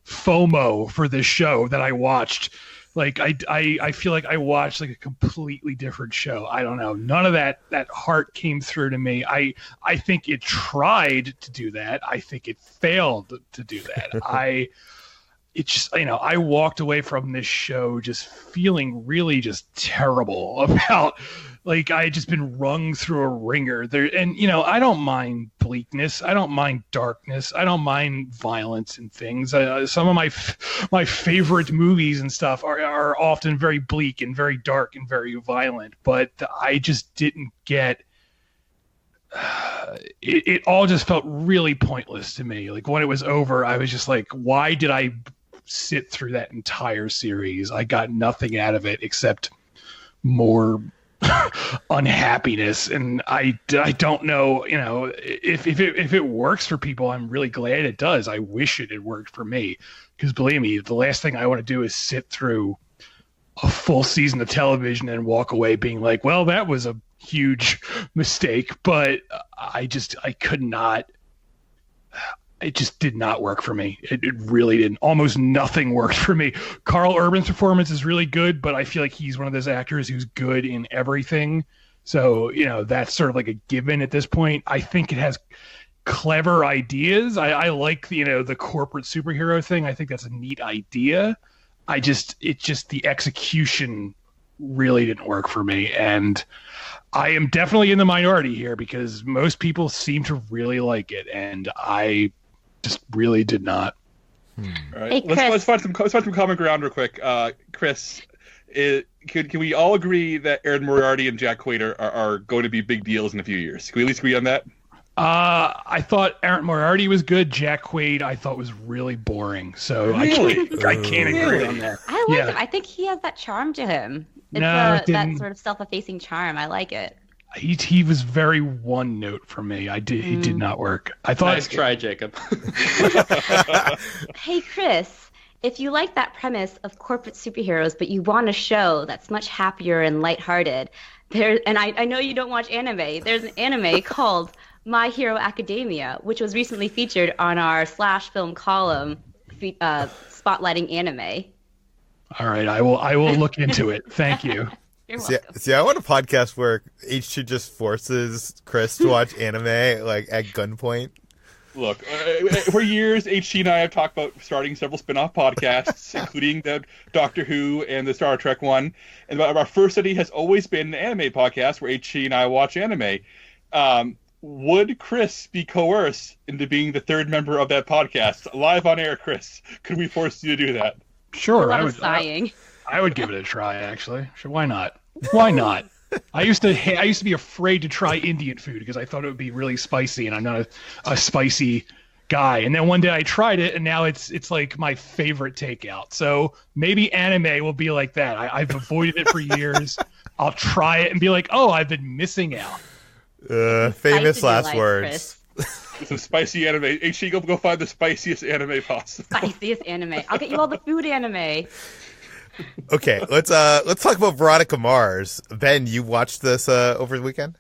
FOMO for this show that I watched. I feel like I watched a completely different show. I don't know. None of that heart came through to me. I think it tried to do that. I think it failed to do that. I walked away from this show just feeling really just terrible about, I had just been wrung through a ringer there. And, I don't mind bleakness. I don't mind darkness. I don't mind violence and things. Some of my favorite movies and stuff are often very bleak and very dark and very violent, but I just didn't get, it all just felt really pointless to me. When it was over, I was just like, why did I sit through that entire series? I got nothing out of it except more unhappiness, and I don't know, if it works for people, I'm really glad it does. I wish it had worked for me, because believe me, the last thing I want to do is sit through a full season of television and walk away being like, well, that was a huge mistake. But I could not. It just did not work for me. It really didn't. Almost nothing worked for me. Carl Urban's performance is really good, but I feel like he's one of those actors who's good in everything. So, that's sort of like a given at this point. I think it has clever ideas. I like the corporate superhero thing. I think that's a neat idea. The execution really didn't work for me. And I am definitely in the minority here, because most people seem to really like it, and I just really did not. All right, hey, let's find some common ground real quick. Chris, can we all agree that Aaron Moriarty and Jack Quaid are going to be big deals in a few years? Can we at least agree on that? I thought Aaron Moriarty was good. Jack Quaid I thought was really boring. So really? I can't agree on that. I like him. I think he has that charm to him. It's that sort of self-effacing charm. I like it. He was very one note for me. He did not work. I thought. Nice try, Jacob. Hey, Chris, if you like that premise of corporate superheroes, but you want a show that's much happier and lighthearted, I know you don't watch anime. There's an anime called My Hero Academia, which was recently featured on our /film column, spotlighting anime. All right, I will look into it. Thank you. You're welcome. See, I want a podcast where H2 just forces Chris to watch anime like at gunpoint. Look, for years, HT and I have talked about starting several spin-off podcasts, including the Doctor Who and the Star Trek one. And our first study has always been an anime podcast where HT and I watch anime. Would Chris be coerced into being the third member of that podcast? Live on air, Chris. Could we force you to do that? Sure, I was sighing. I would give it a try, actually. Sure, why not? Why not? I used to be afraid to try Indian food because I thought it would be really spicy, and I'm not a spicy guy. And then one day I tried it, and now it's like my favorite takeout. So maybe anime will be like that. I've avoided it for years. I'll try it and be like, oh, I've been missing out. Famous last words. Some spicy anime. HT, go find the spiciest anime possible. Spiciest anime. I'll get you all the food anime. Okay, let's talk about Veronica Mars. Ben, you watched this over the weekend?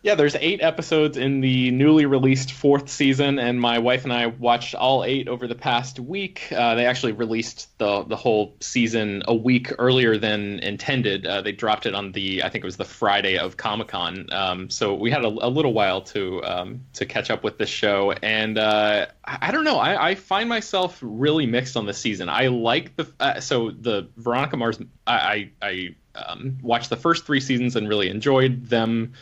Yeah, there's 8 episodes in the newly released 4th season, and my wife and I watched all 8 over the past week. They actually released the whole season a week earlier than intended. They dropped it on I think it was the Friday of Comic-Con. So we had a little while to catch up with this show, and I don't know. I find myself really mixed on this season. I like the Veronica Mars. I watched the first 3 seasons and really enjoyed them.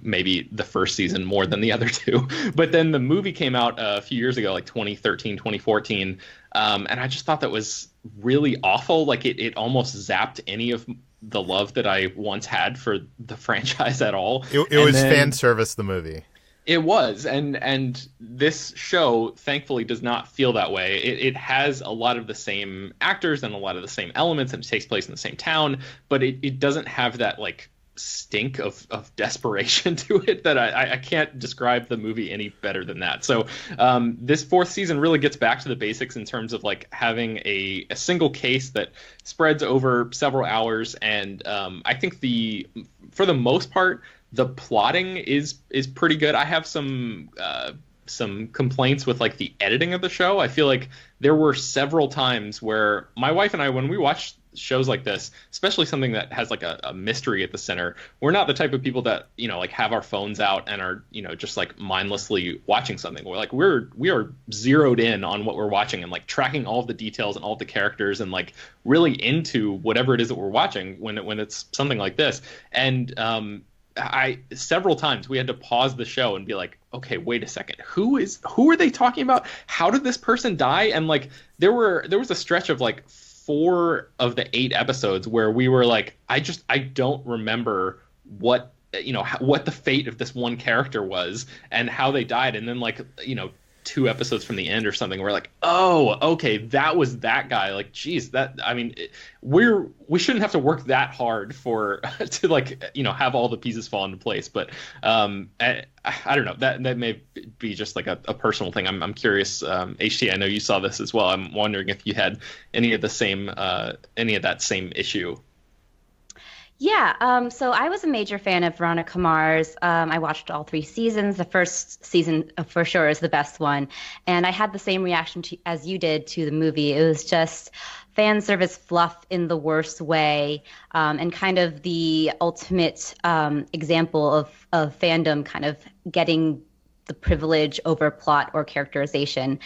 Maybe the first season more than the other 2. But then the movie came out a few years ago, like 2013, 2014. And I just thought that was really awful. Like it almost zapped any of the love that I once had for the franchise at all. It was fan service, the movie. It was. And this show, thankfully, does not feel that way. It has a lot of the same actors and a lot of the same elements, and it takes place in the same town. But it doesn't have that, like, stink of desperation to it that I can't describe the movie any better than that. So this 4th season really gets back to the basics in terms of like having a single case that spreads over several hours, and I think for the most part the plotting is pretty good. I have some complaints with like the editing of the show. I feel like there were several times where my wife and I, when we watched shows like this, especially something that has like a mystery at the center, we're not the type of people that like have our phones out and are just like mindlessly watching something. We're like we are zeroed in on what we're watching and like tracking all of the details and all of the characters and like really into whatever it is that we're watching when it's something like this. And several times we had to pause the show and be like, okay, wait a second, who are they talking about? How did this person die? And like there was a stretch of like 4 of the 8 episodes where we were like, I don't remember what the fate of this one character was and how they died. And then like 2 episodes from the end or something, we're like, oh, okay, that was that guy. Like, geez, we shouldn't have to work that hard to like have all the pieces fall into place. But I don't know, that may be just like a personal thing. I'm curious. HT, I know you saw this as well. I'm wondering if you had any of that same issue. Yeah, so I was a major fan of Veronica Mars. I watched all 3 seasons. The first season, for sure, is the best one. And I had the same reaction as you did to the movie. It was just fan service fluff in the worst way, and kind of the ultimate example of fandom kind of getting the privilege over plot or characterization.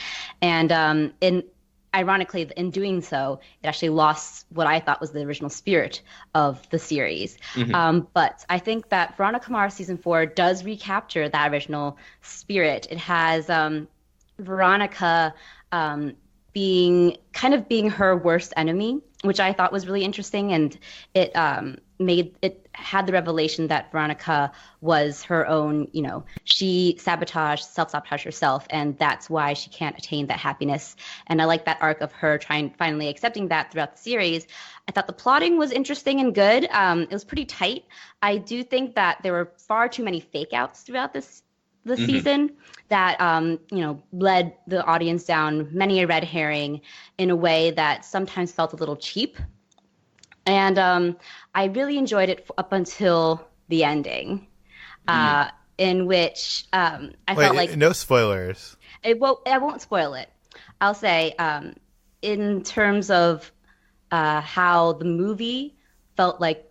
And ironically, in doing so, it actually lost what I thought was the original spirit of the series. Mm-hmm. But I think that Veronica Mars season 4 does recapture that original spirit. It has Veronica being her worst enemy, which I thought was really interesting, and it had the revelation that Veronica was her own, she self-sabotaged herself, and that's why she can't attain that happiness. And I like that arc of her finally accepting that throughout the series. I thought the plotting was interesting and good. It was pretty tight. I do think that there were far too many fake outs throughout the mm-hmm. season that, led the audience down many a red herring in a way that sometimes felt a little cheap. And I really enjoyed it up until the ending, in which I felt like... No spoilers. I won't spoil it. I'll say, in terms of how the movie felt like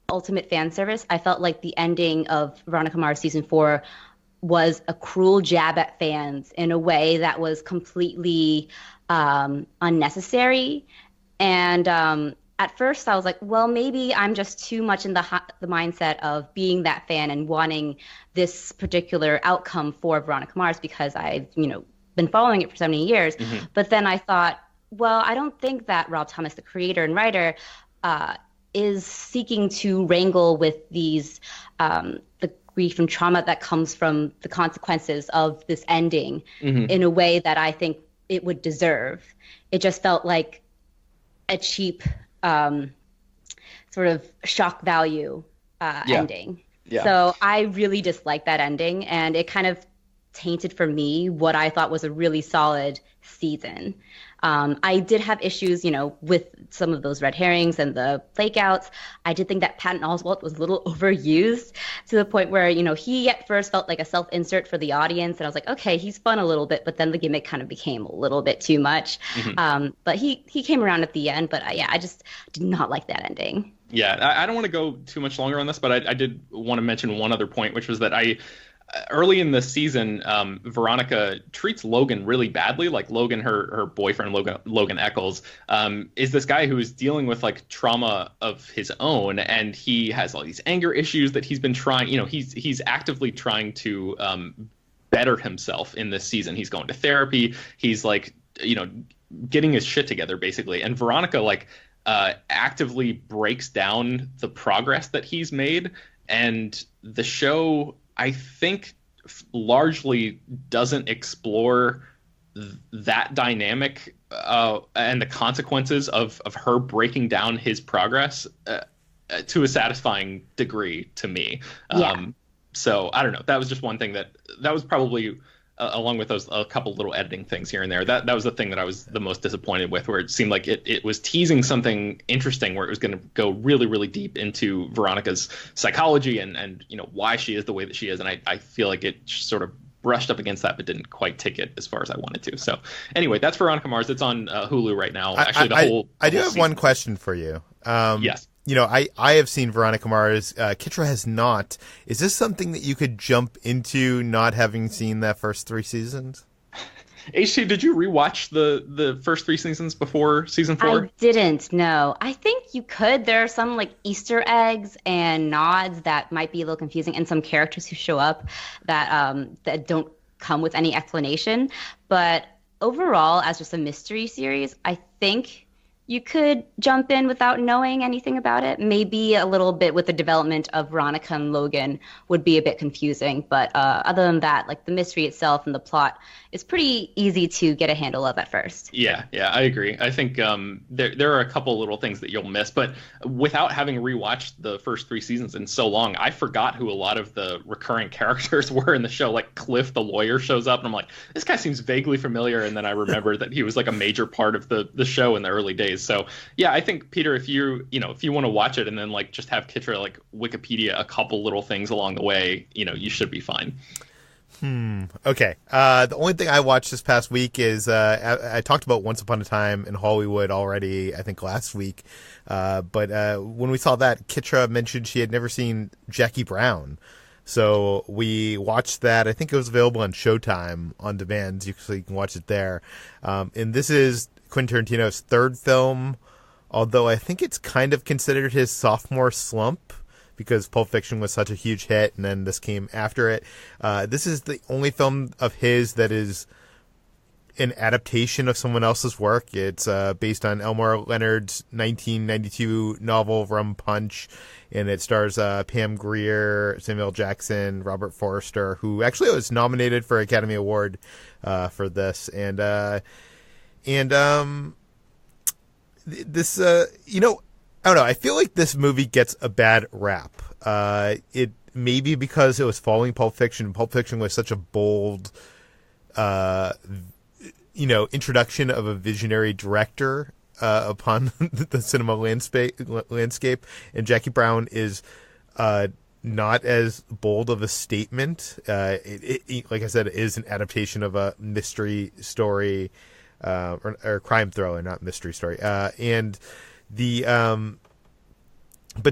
ultimate fan service. I felt like the ending of Veronica Mars season 4 was a cruel jab at fans in a way that was completely unnecessary. And at first I was like, well, maybe I'm just too much in the mindset of being that fan and wanting this particular outcome for Veronica Mars because I've, been following it for so many years. Mm-hmm. But then I thought, well, I don't think that Rob Thomas, the creator and writer, is seeking to wrangle with these the grief and trauma that comes from the consequences of this ending in a way that I think it would deserve. It just felt like a cheap sort of shock value ending. Yeah. So I really disliked that ending, and it kind of tainted for me what I thought was a really solid season. I did have issues, with some of those red herrings and the flakeouts. I did think that Patton Oswalt was a little overused to the point where, he at first felt like a self-insert for the audience. And I was like, okay, he's fun a little bit, but then the gimmick kind of became a little bit too much. But he came around at the end. But I just did not like that ending. Yeah, I don't want to go too much longer on this, but I did want to mention one other point, which was that early in the season, Veronica treats Logan really badly. Like Logan, her boyfriend, Logan Eccles, is this guy who is dealing with like trauma of his own, and he has all these anger issues that he's been trying. He's actively trying to better himself in this season. He's going to therapy. He's like, getting his shit together basically. And Veronica actively breaks down the progress that he's made, and the show, I think, largely doesn't explore that dynamic and the consequences of her breaking down his progress to a satisfying degree to me. Yeah. So I don't know. That was just one thing that was probably, along with those a couple little editing things here and there, that was the thing that I was the most disappointed with, where it seemed like it was teasing something interesting, where it was going to go really, really deep into Veronica's psychology and why she is the way that she is. And I feel like it sort of brushed up against that, but didn't quite take it as far as I wanted to. So anyway, that's Veronica Mars. It's on Hulu right now. Actually, I do have one question for you. Yes. I have seen Veronica Mars. Kitra has not. Is this something that you could jump into, not having seen that first 3 seasons? HT, did you rewatch the first 3 seasons before season 4? I didn't, no. I think you could. There are some like Easter eggs and nods that might be a little confusing, and some characters who show up that don't come with any explanation. But overall, as just a mystery series, I think you could jump in without knowing anything about it. Maybe a little bit with the development of Veronica and Logan would be a bit confusing. But other than that, like the mystery itself and the plot is pretty easy to get a handle of at first. Yeah, I agree. I think there are a couple little things that you'll miss. But without having rewatched the first 3 seasons in so long, I forgot who a lot of the recurring characters were in the show. Like Cliff, the lawyer, shows up, and I'm like, this guy seems vaguely familiar. And then I remember that he was like a major part of the show in the early days. So yeah, I think, Peter, if you want to watch it and then like just have Kitra like Wikipedia a couple little things along the way, you should be fine. Okay. The only thing I watched this past week is I talked about Once Upon a Time in Hollywood already, I think last week. But when we saw that, Kitra mentioned she had never seen Jackie Brown. So we watched that. I think it was available on Showtime on demand, so you can watch it there. And this is Quentin Tarantino's 3rd film, although I think it's kind of considered his sophomore slump because Pulp Fiction was such a huge hit, and then this came after it. This is the only film of his that is an adaptation of someone else's work. It's based on Elmore Leonard's 1992 novel Rum Punch, and it stars Pam Grier, Samuel L. Jackson, Robert Forster, who actually was nominated for an Academy Award for this. And this, I don't know. I feel like this movie gets a bad rap. It maybe because it was following Pulp Fiction. Pulp Fiction was such a bold, introduction of a visionary director upon the cinema landscape. And Jackie Brown is not as bold of a statement. It, like I said, it is an adaptation of a mystery story. Or crime thriller, not mystery story. And But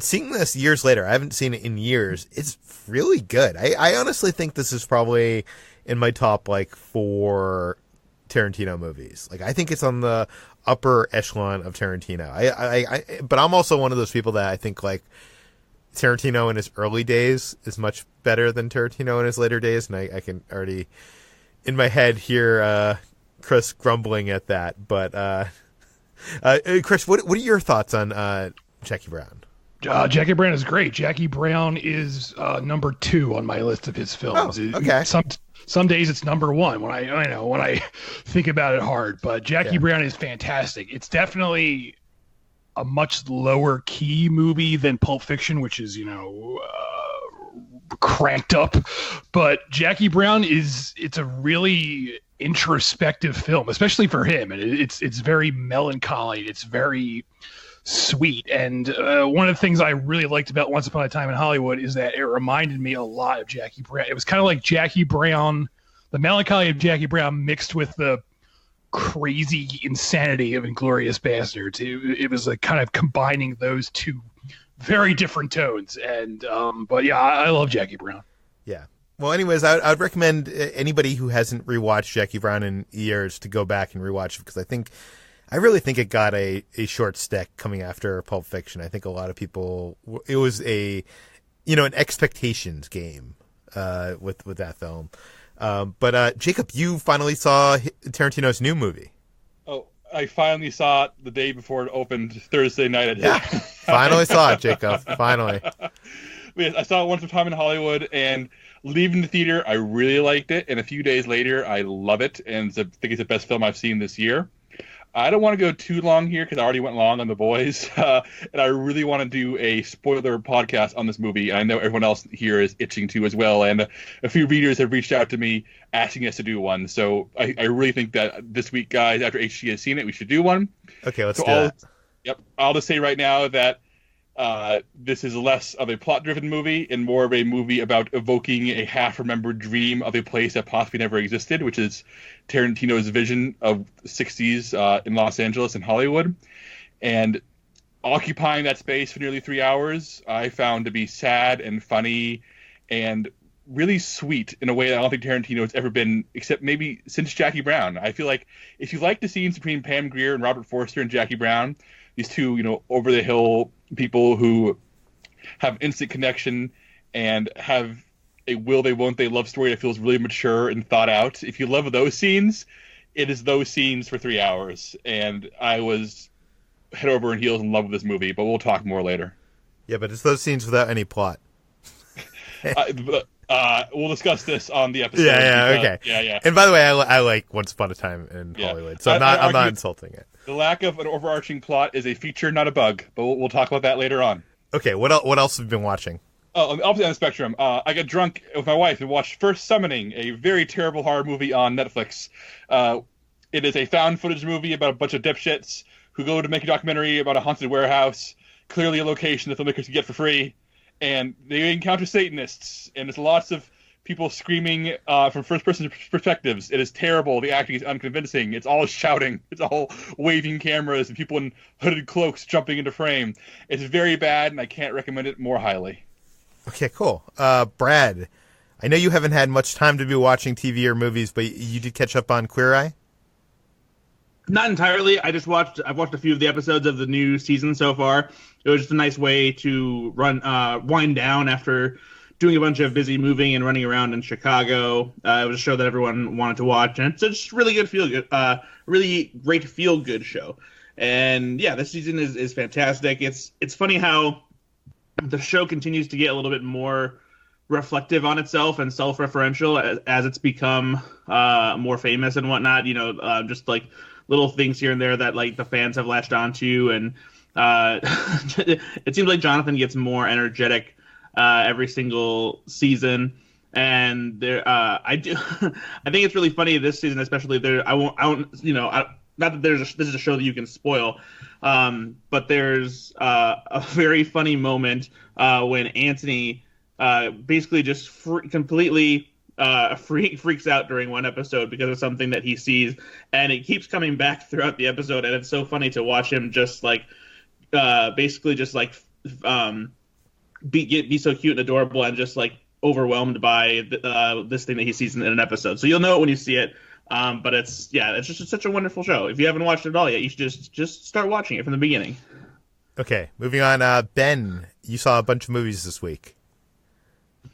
seeing this years later, I haven't seen it in years. It's really good. I honestly think this is probably in my top 4 Tarantino movies. I think it's on the upper echelon of Tarantino. But I'm also one of those people that I think Tarantino in his early days is much better than Tarantino in his later days, and I can already in my head hear Chris grumbling at that. But Chris, what are your thoughts on Jackie Brown? Jackie Brown is great. Jackie Brown is number 2 on my list of his films. Oh, okay. Some days it's number 1 when I think about it hard. But Jackie Brown is fantastic. It's definitely a much lower key movie than Pulp Fiction, which is cranked up. But Jackie Brown it's a really introspective film, especially for him, and it's very melancholy. It's very sweet. And one of the things I really liked about Once Upon a Time in Hollywood is that it reminded me a lot of Jackie Brown. It was kind of like Jackie Brown, the melancholy of Jackie Brown mixed with the crazy insanity of Inglourious Basterds. It was kind of combining those two very different tones. And but yeah, I love Jackie Brown. Yeah. Well, anyways, I'd recommend anybody who hasn't rewatched Jackie Brown in years to go back and rewatch it, because I really think it got a short stick coming after Pulp Fiction. I think a lot of people, it was an expectations game with that film. But Jacob, you finally saw Tarantino's new movie. Oh, I finally saw it the day before it opened Thursday night. Finally saw it, Jacob. Finally. I saw it Once Upon a Time in Hollywood, and leaving the theater, I really liked it. And a few days later, I love it, and I think it's the best film I've seen this year. I don't want to go too long here because I already went long on The Boys, and I really want to do a spoiler podcast on this movie. I know everyone else here is itching to as well, and a few readers have reached out to me asking us to do one. So I really think that this week, guys, after HG has seen it, we should do one. Okay, let's do that. Yep, I'll just say right now that this is less of a plot-driven movie and more of a movie about evoking a half-remembered dream of a place that possibly never existed, which is Tarantino's vision of the 60s in Los Angeles and Hollywood. And occupying that space for nearly 3 hours, I found to be sad and funny and really sweet in a way that I don't think Tarantino has ever been, except maybe since Jackie Brown. I feel like if you like the scenes between Pam Grier and Robert Forster and Jackie Brown, these two, over-the-hill people who have instant connection and have a will they won't they love story that feels really mature and thought out. If you love those scenes, it is those scenes for 3 hours. And I was head over and heels in love with this movie, but we'll talk more later. Yeah, but it's those scenes without any plot. We'll discuss this on the episode. Okay. Yeah. And by the way, I like Once Upon a Time in Hollywood, so I'm not insulting it. The lack of an overarching plot is a feature, not a bug. But we'll talk about that later on. Okay, what else have you been watching? Oh, on the opposite end of the spectrum, I got drunk with my wife and watched First Summoning, a very terrible horror movie on Netflix. It is a found footage movie about a bunch of dipshits who go to make a documentary about a haunted warehouse, clearly a location that filmmakers can get for free, and they encounter Satanists, and there's lots of people screaming from first-person perspectives. It is terrible. The acting is unconvincing. It's all shouting. It's all waving cameras and people in hooded cloaks jumping into frame. It's very bad, and I can't recommend it more highly. Okay, cool. Brad, I know you haven't had much time to be watching TV or movies, but you did catch up on Queer Eye? Not entirely. I've watched a few of the episodes of the new season so far. It was just a nice way to wind down after doing a bunch of busy moving and running around in Chicago. It was a show that everyone wanted to watch, and it's just really good really great feel-good show. And yeah, this season is fantastic. It's funny how the show continues to get a little bit more reflective on itself and self-referential as it's become more famous and whatnot. Just like little things here and there that like the fans have latched onto, and it seems like Jonathan gets more energetic every single season, and I think it's really funny this season, especially there. I won't, not that this is a show that you can spoil, but there's a very funny moment when Anthony basically just completely freaks out during one episode because of something that he sees, and it keeps coming back throughout the episode, and it's so funny to watch him just like basically just like be so cute and adorable and just like overwhelmed by this thing that he sees in an episode. So you'll know it when you see it. But it's just such a wonderful show. If you haven't watched it at all yet, you should just start watching it from the beginning. Okay, moving on. Ben, you saw a bunch of movies this week.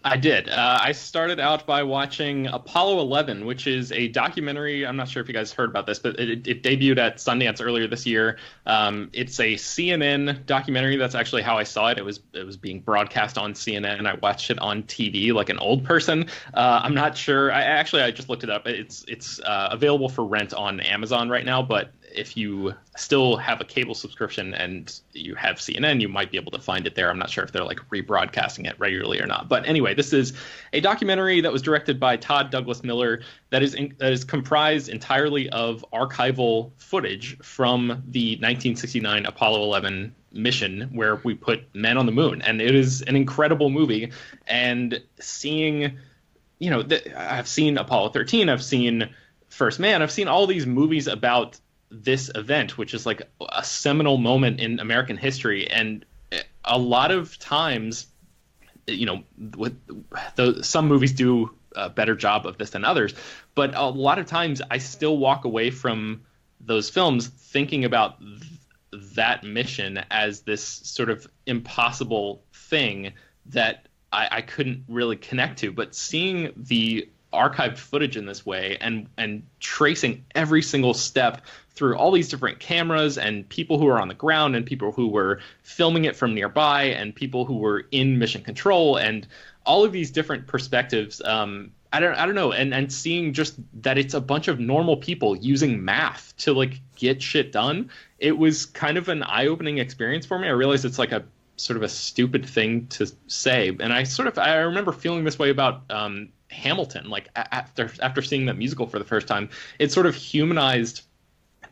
I did. I started out by watching Apollo 11, which is a documentary. I'm not sure if you guys heard about this, but it debuted at Sundance earlier this year. It's a CNN documentary. That's actually how I saw it. It was being broadcast on CNN. I watched it on TV like an old person. I'm not sure. I just looked it up. It's available for rent on Amazon right now, but if you still have a cable subscription and you have CNN, you might be able to find it there. I'm not sure if they're like rebroadcasting it regularly or not. But anyway, this is a documentary that was directed by Todd Douglas Miller that is comprised entirely of archival footage from the 1969 Apollo 11 mission where we put men on the moon. And it is an incredible movie. And seeing, I've seen Apollo 13, I've seen First Man, I've seen all these movies about this event, which is like a seminal moment in American history. And a lot of times, some movies do a better job of this than others, but a lot of times I still walk away from those films thinking about that mission as this sort of impossible thing that I couldn't really connect to. But seeing the archived footage in this way and tracing every single step through all these different cameras and people who are on the ground and people who were filming it from nearby and people who were in mission control and all of these different perspectives. I don't know. And seeing just that it's a bunch of normal people using math to like get shit done. It was kind of an eye-opening experience for me. I realized it's like a sort of a stupid thing to say. And I remember feeling this way about Hamilton, like after seeing that musical for the first time. It sort of humanized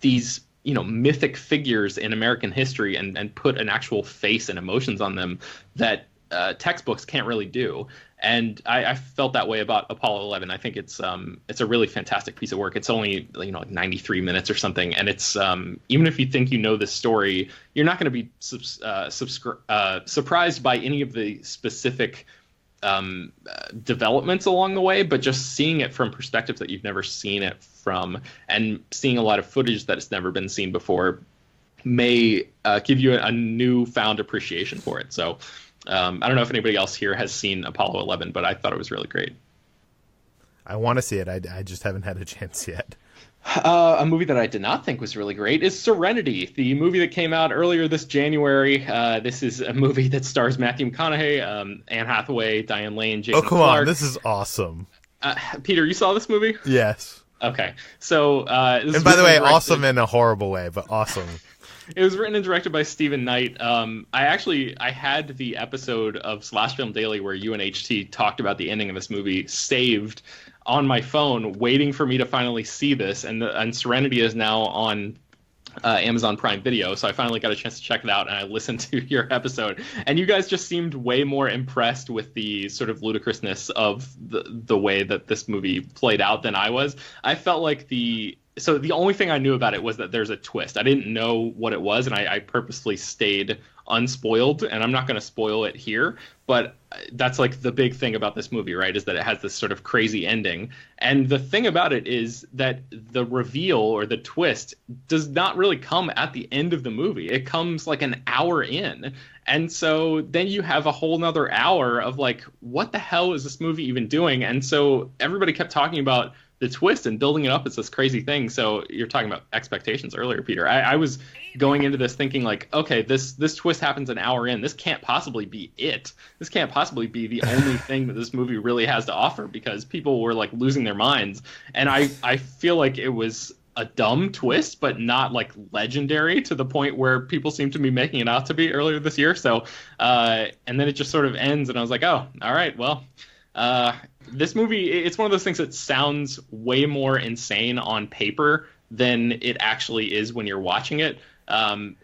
these mythic figures in American history and put an actual face and emotions on them that textbooks can't really do. And I felt that way about Apollo 11. I think it's a really fantastic piece of work. It's only like 93 minutes or something, and it's even if you think you know this story, you're not going to be surprised by any of the specific developments along the way, but just seeing it from perspectives that you've never seen it from and seeing a lot of footage that has never been seen before may give you a newfound appreciation for it. So I don't know if anybody else here has seen Apollo 11, but I thought it was really great. I want to see it. I just haven't had a chance yet. A movie that I did not think was really great is Serenity, the movie that came out earlier this January. This is a movie that stars Matthew McConaughey, Anne Hathaway, Diane Lane, Jason Clarke. On, this is awesome. Peter, you saw this movie? Yes. Okay. So, and by the way, awesome in a horrible way, but awesome. It was written and directed by Stephen Knight. I had the episode of Slash Film Daily where you and HT talked about the ending of this movie saved on my phone, waiting for me to finally see this. And Serenity is now on Amazon Prime Video, so I finally got a chance to check it out, and I listened to your episode. And you guys just seemed way more impressed with the sort of ludicrousness of the way that this movie played out than I was. I felt like the only thing I knew about it was that there's a twist. I didn't know what it was, and I purposely stayed unspoiled, and I'm not going to spoil it here, but that's like the big thing about this movie, right, is that it has this sort of crazy ending. And the thing about it is that the reveal or the twist does not really come at the end of the movie. It comes like an hour in. And so then you have a whole nother hour of like, what the hell is this movie even doing? And so everybody kept talking about the twist and building it up as this crazy thing. So you're talking about expectations earlier, Peter. I was going into this thinking like, okay, this twist happens an hour in. This can't possibly be it. This can't possibly be the only thing that this movie really has to offer, because people were like losing their minds. And I feel like it was a dumb twist, but not like legendary to the point where people seem to be making it out to be earlier this year. So, and then it just sort of ends, and I was like, oh, all right, well, this movie, it's one of those things that sounds way more insane on paper than it actually is when you're watching it.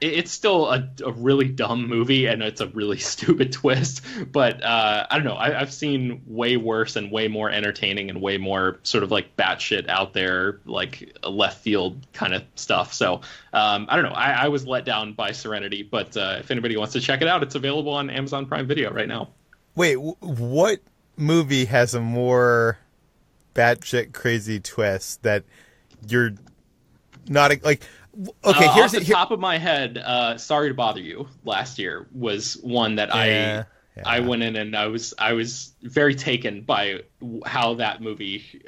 It's still a really dumb movie, and it's a really stupid twist. But I don't know. I've seen way worse and way more entertaining and way more sort of like batshit out there, like left field kind of stuff. So I don't know. I was let down by Serenity, but if anybody wants to check it out, it's available on Amazon Prime Video right now. Wait, what movie has a more batshit crazy twist that you're not like? Okay, off the top of my head, Sorry to Bother You last year was one that I went in and I was very taken by how that movie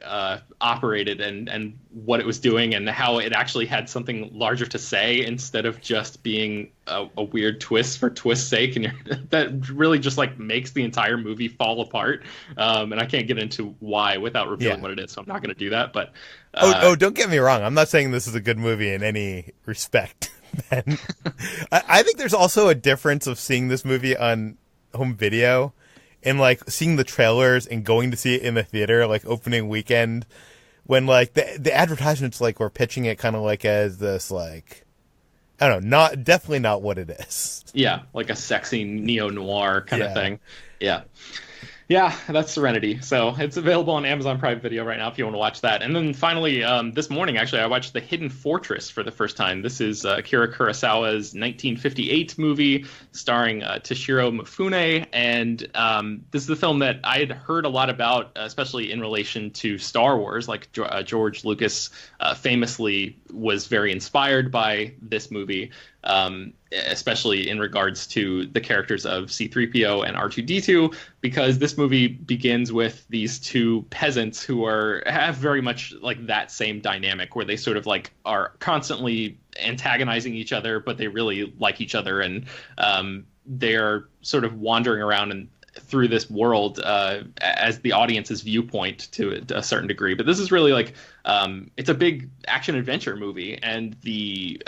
operated and what it was doing and how it actually had something larger to say instead of just being a weird twist for twist's sake, and that really just like makes the entire movie fall apart. And I can't get into why without revealing what it is, so I'm not going to do that. But don't get me wrong, I'm not saying this is a good movie in any respect. Ben. I think there's also a difference of seeing this movie on home video and like seeing the trailers and going to see it in the theater like opening weekend when like the advertisements like were pitching it kind of like as this like I don't know, definitely not what it is. Yeah, like a sexy neo-noir kind of thing. Yeah, that's Serenity. So it's available on Amazon Prime Video right now if you want to watch that. And then finally, this morning, actually, I watched The Hidden Fortress for the first time. This is Akira Kurosawa's 1958 movie starring Toshiro Mifune. And this is the film that I had heard a lot about, especially in relation to Star Wars. Like George Lucas famously was very inspired by this movie. Especially in regards to the characters of C-3PO and R2-D2, because this movie begins with these two peasants who have very much like that same dynamic where they sort of like are constantly antagonizing each other, but they really like each other, and they're sort of wandering around and through this world as the audience's viewpoint to a certain degree. But this is really like it's a big action adventure movie, and the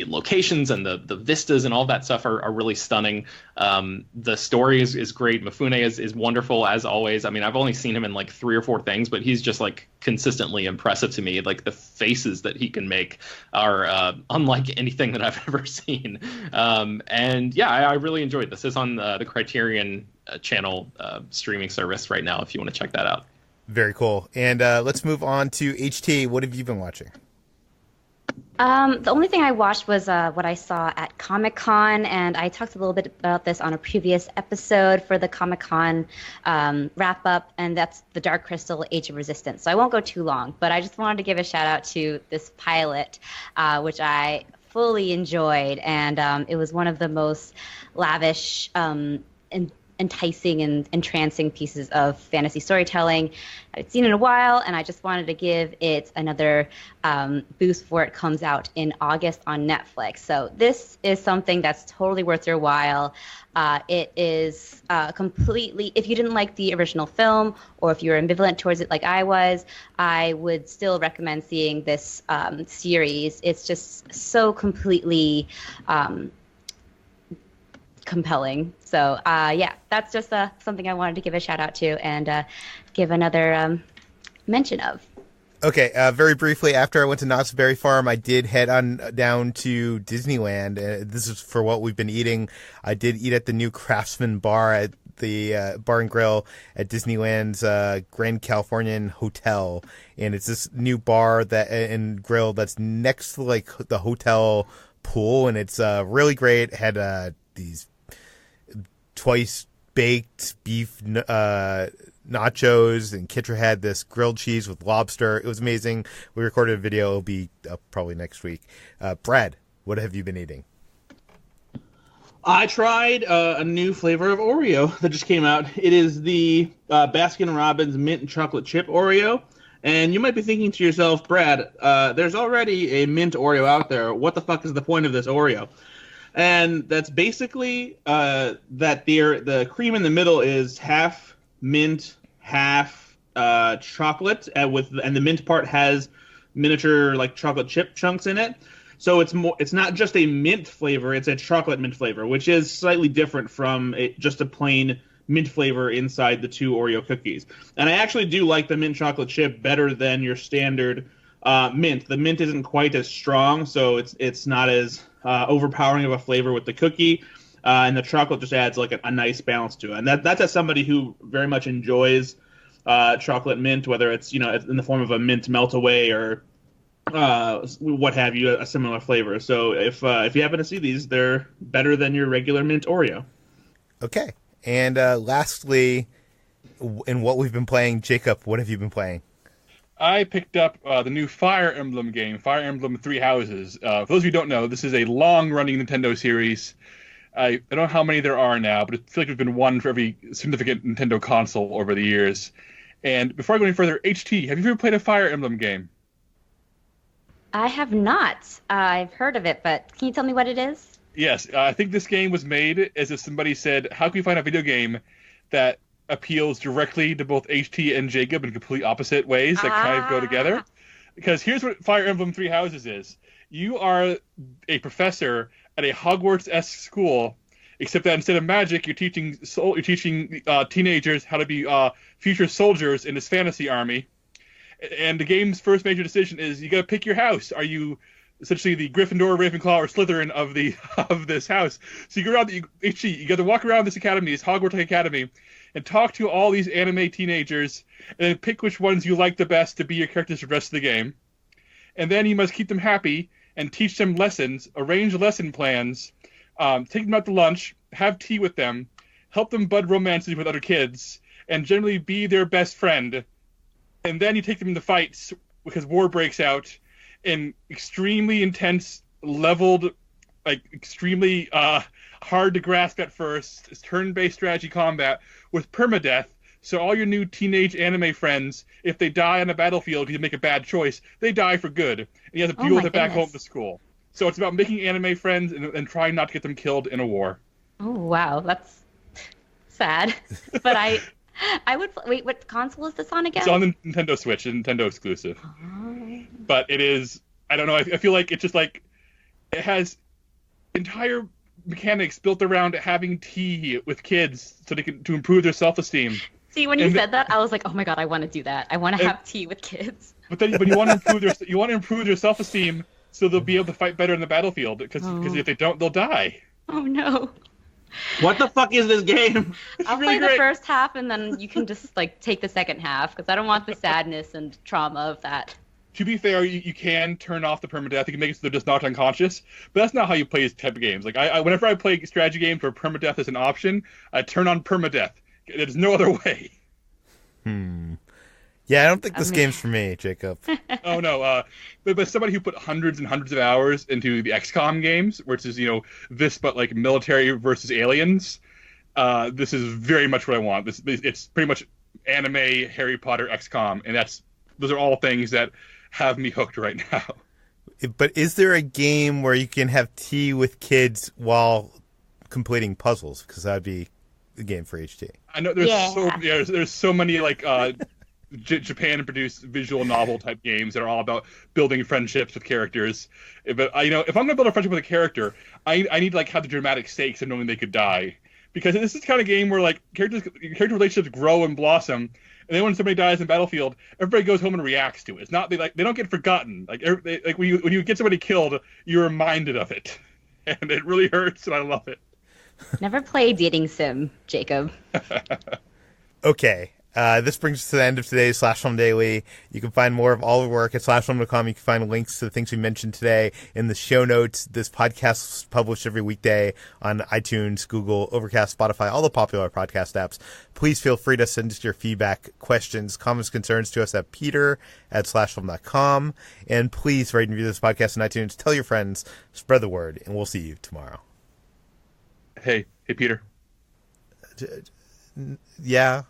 locations and the vistas and all that stuff are really stunning. The story is great. Mifune is wonderful as always. I mean, I've only seen him in like 3 or 4 things, but he's just like consistently impressive to me. Like the faces that he can make are unlike anything that I've ever seen. And yeah, I really enjoyed this. It's on the Criterion channel streaming service right now if you want to check that out. Very cool. And let's move on to HT. What have you been watching? The only thing I watched was what I saw at Comic-Con, and I talked a little bit about this on a previous episode for the Comic-Con wrap-up, and that's The Dark Crystal: Age of Resistance. So I won't go too long, but I just wanted to give a shout-out to this pilot, which I fully enjoyed, and it was one of the most lavish enticing and entrancing pieces of fantasy storytelling I've seen in a while, and I just wanted to give it another boost before it comes out in August on Netflix. So this is something that's totally worth your while. It is completely, if you didn't like the original film or if you're ambivalent towards it like I would still recommend seeing this series. It's just so completely compelling. So yeah, that's just something I wanted to give a shout out to and give another mention of. Okay, very briefly, after I went to Knott's Berry Farm, I did head on down to Disneyland. This is for what we've been eating. I did eat at the new Craftsman Bar at the Bar and Grill at Disneyland's Grand Californian Hotel, and it's this new bar and grill that's next to like the hotel pool, and it's really great. It had these twice baked beef nachos, and Kitra had this grilled cheese with lobster. It was amazing. We recorded a video. It'll be up probably next week. Brad, what have you been eating? I tried a new flavor of Oreo that just came out. It is the Baskin Robbins mint chocolate chip Oreo. And you might be thinking to yourself, Brad, there's already a mint Oreo out there. What the fuck is the point of this Oreo? And that's basically that the cream in the middle is half mint, half chocolate, and the mint part has miniature like chocolate chip chunks in it. So it's not just a mint flavor; it's a chocolate mint flavor, which is slightly different from just a plain mint flavor inside the two Oreo cookies. And I actually do like the mint chocolate chip better than your standard mint. The mint isn't quite as strong, so it's not as overpowering of a flavor with the cookie. And the chocolate just adds like a nice balance to it. And that's as somebody who very much enjoys chocolate mint, whether it's in the form of a mint melt away or what have you, a similar flavor. So if you happen to see these, they're better than your regular mint Oreo. Okay. And lastly, in what we've been playing, Jacob, what have you been playing? I picked up the new Fire Emblem game, Fire Emblem Three Houses. For those of you who don't know, this is a long-running Nintendo series. I don't know how many there are now, but I feel like there's been one for every significant Nintendo console over the years. And before I go any further, HT, have you ever played a Fire Emblem game? I have not. I've heard of it, but can you tell me what it is? Yes, I think this game was made as if somebody said, how can we find a video game that appeals directly to both HT and Jacob in complete opposite ways that kind of go together? Because here's what Fire Emblem Three Houses is. You are a professor at a Hogwarts-esque school, except that instead of magic, you're teaching teenagers how to be future soldiers in this fantasy army. And the game's first major decision is you got to pick your house. Are you essentially the Gryffindor, Ravenclaw, or Slytherin of this house? So you go around, you got to walk around this academy, this Hogwarts academy, and talk to all these anime teenagers, and then pick which ones you like the best to be your characters for the rest of the game. And then you must keep them happy and teach them lessons, arrange lesson plans, take them out to lunch, have tea with them, help them bud romances with other kids, and generally be their best friend. And then you take them into fights because war breaks out in extremely intense, leveled, like extremely hard to grasp at first, turn-based strategy combat with permadeath. So all your new teenage anime friends, if they die on a battlefield because you make a bad choice, they die for good. And you have to deal with it back home to school. So it's about making anime friends and trying not to get them killed in a war. Oh, wow. That's sad. But I would... Wait, what console is this on again? It's on the Nintendo Switch, a Nintendo exclusive. Oh. But it is... I don't know. I feel like it's just like... It has entire mechanics built around having tea with kids so they can to improve their self-esteem. See, when you said that, I was like, "Oh my god, I want to do that. I want to have tea with kids." But you want to improve their self-esteem so they'll be able to fight better in the battlefield. Because if they don't, they'll die. Oh no! What the fuck is this game? I'll really play great. the first half, and then you can just take the second half because I don't want the sadness and trauma of that. To be fair, you can turn off the permadeath. You can make it so they're just not unconscious. But that's not how you play these type of games. Like whenever I play strategy games where permadeath is an option, I turn on permadeath. There's no other way. Yeah, I don't think this game's for me, Jacob. Oh no, but somebody who put hundreds and hundreds of hours into the XCOM games, which is this but like military versus aliens. This is very much what I want. It's pretty much anime, Harry Potter, XCOM, and those are all things that have me hooked right now. But is there a game where you can have tea with kids while completing puzzles? Because that'd be a game for HT. I know there's so many like Japan produced visual novel type games that are all about building friendships with characters. But if I'm gonna build a friendship with a character, I need to have the dramatic stakes of knowing they could die. Because this is the kind of game where like character relationships grow and blossom. And then when somebody dies in Battlefield, everybody goes home and reacts to it. It's not they don't get forgotten. Like when you get somebody killed, you're reminded of it, and it really hurts, and I love it. Never play dating sim, Jacob. Okay. This brings us to the end of today's Slash Film Daily. You can find more of all the work at slashfilm.com. You can find links to the things we mentioned today in the show notes. This podcast is published every weekday on iTunes, Google, Overcast, Spotify, all the popular podcast apps. Please feel free to send us your feedback, questions, comments, concerns to us at peter@slashfilm.com. And please rate and review this podcast on iTunes. Tell your friends, spread the word, and we'll see you tomorrow. Hey, Peter. Yeah.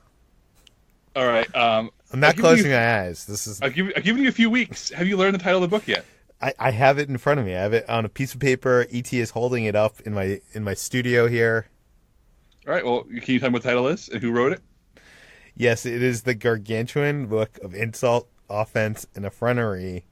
All right. I'm not closing my eyes. I've given you a few weeks. Have you learned the title of the book yet? I have it in front of me. I have it on a piece of paper. ET is holding it up in my studio here. All right. Well, can you tell me what the title is and who wrote it? Yes, it is The Gargantuan Book of Insult, Offense, and Effrontery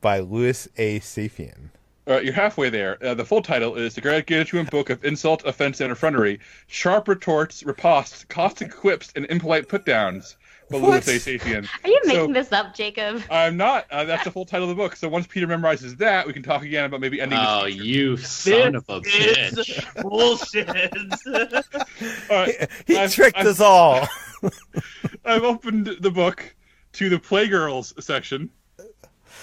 by Louis A. Safian. All right, you're halfway there. The full title is The Gargantuan Book of Insult, Offense, and Effrontery, Sharp Retorts, Ripostes, Caustic Quips, and Impolite Put-Downs but What? Lua say Sapien. Are you So- making this up, Jacob? I'm not. That's the full title of the book. So once Peter memorizes that, we can talk again about maybe ending Oh, the future. you son of a It's bitch. bullshit. All right. He I've- tricked I've- us all. I've opened the book to the Playgirls section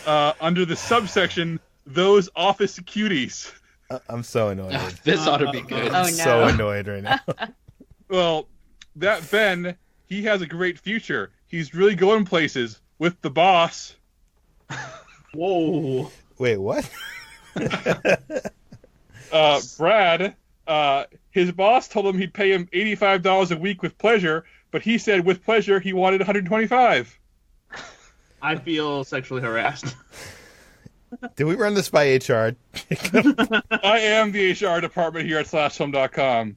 under the subsection Those Office Cuties. I'm so annoyed. This ought to be good. Oh, no. So annoyed right now. Well, that Ben, he has a great future. He's really going places with the boss. Whoa. Wait, what? Brad, his boss told him he'd pay him $85 a week with pleasure, but he said with pleasure he wanted $125. I feel sexually harassed. Did we run this by HR? I am the HR department here at slashfilm.com.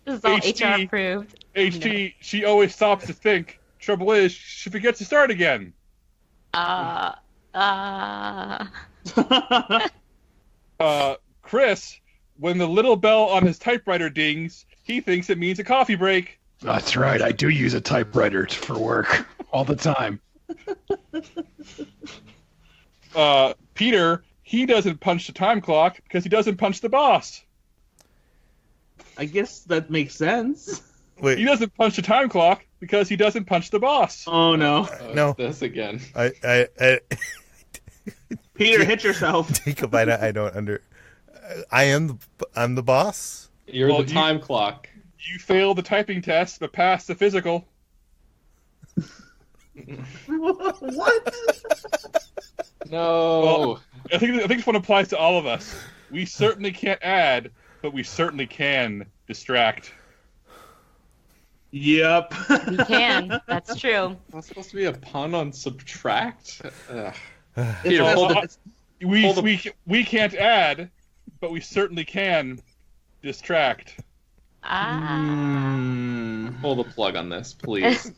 This is all HT. HR approved. HT, she always stops to think. Trouble is, she forgets to start again. Chris, when the little bell on his typewriter dings, he thinks it means a coffee break. That's right. I do use a typewriter for work all the time. Peter, he doesn't punch the time clock because he doesn't punch the boss. I guess that makes sense. He Wait, doesn't punch the time clock because he doesn't punch the boss. Oh no. no. This again. I Peter, hit yourself. Jacob, I don't I'm the boss. You're Well, the time clock. You failed the typing test but passed the physical. What? No. Well, I think this one applies to all of us. We certainly can't add, but we certainly can distract. Yep. We can. That's true. That's supposed to be a pun on subtract? Ugh. It's Peter, just- hold it's- We can't add, but we certainly can distract. Ah. Mm. Pull the plug on this, please.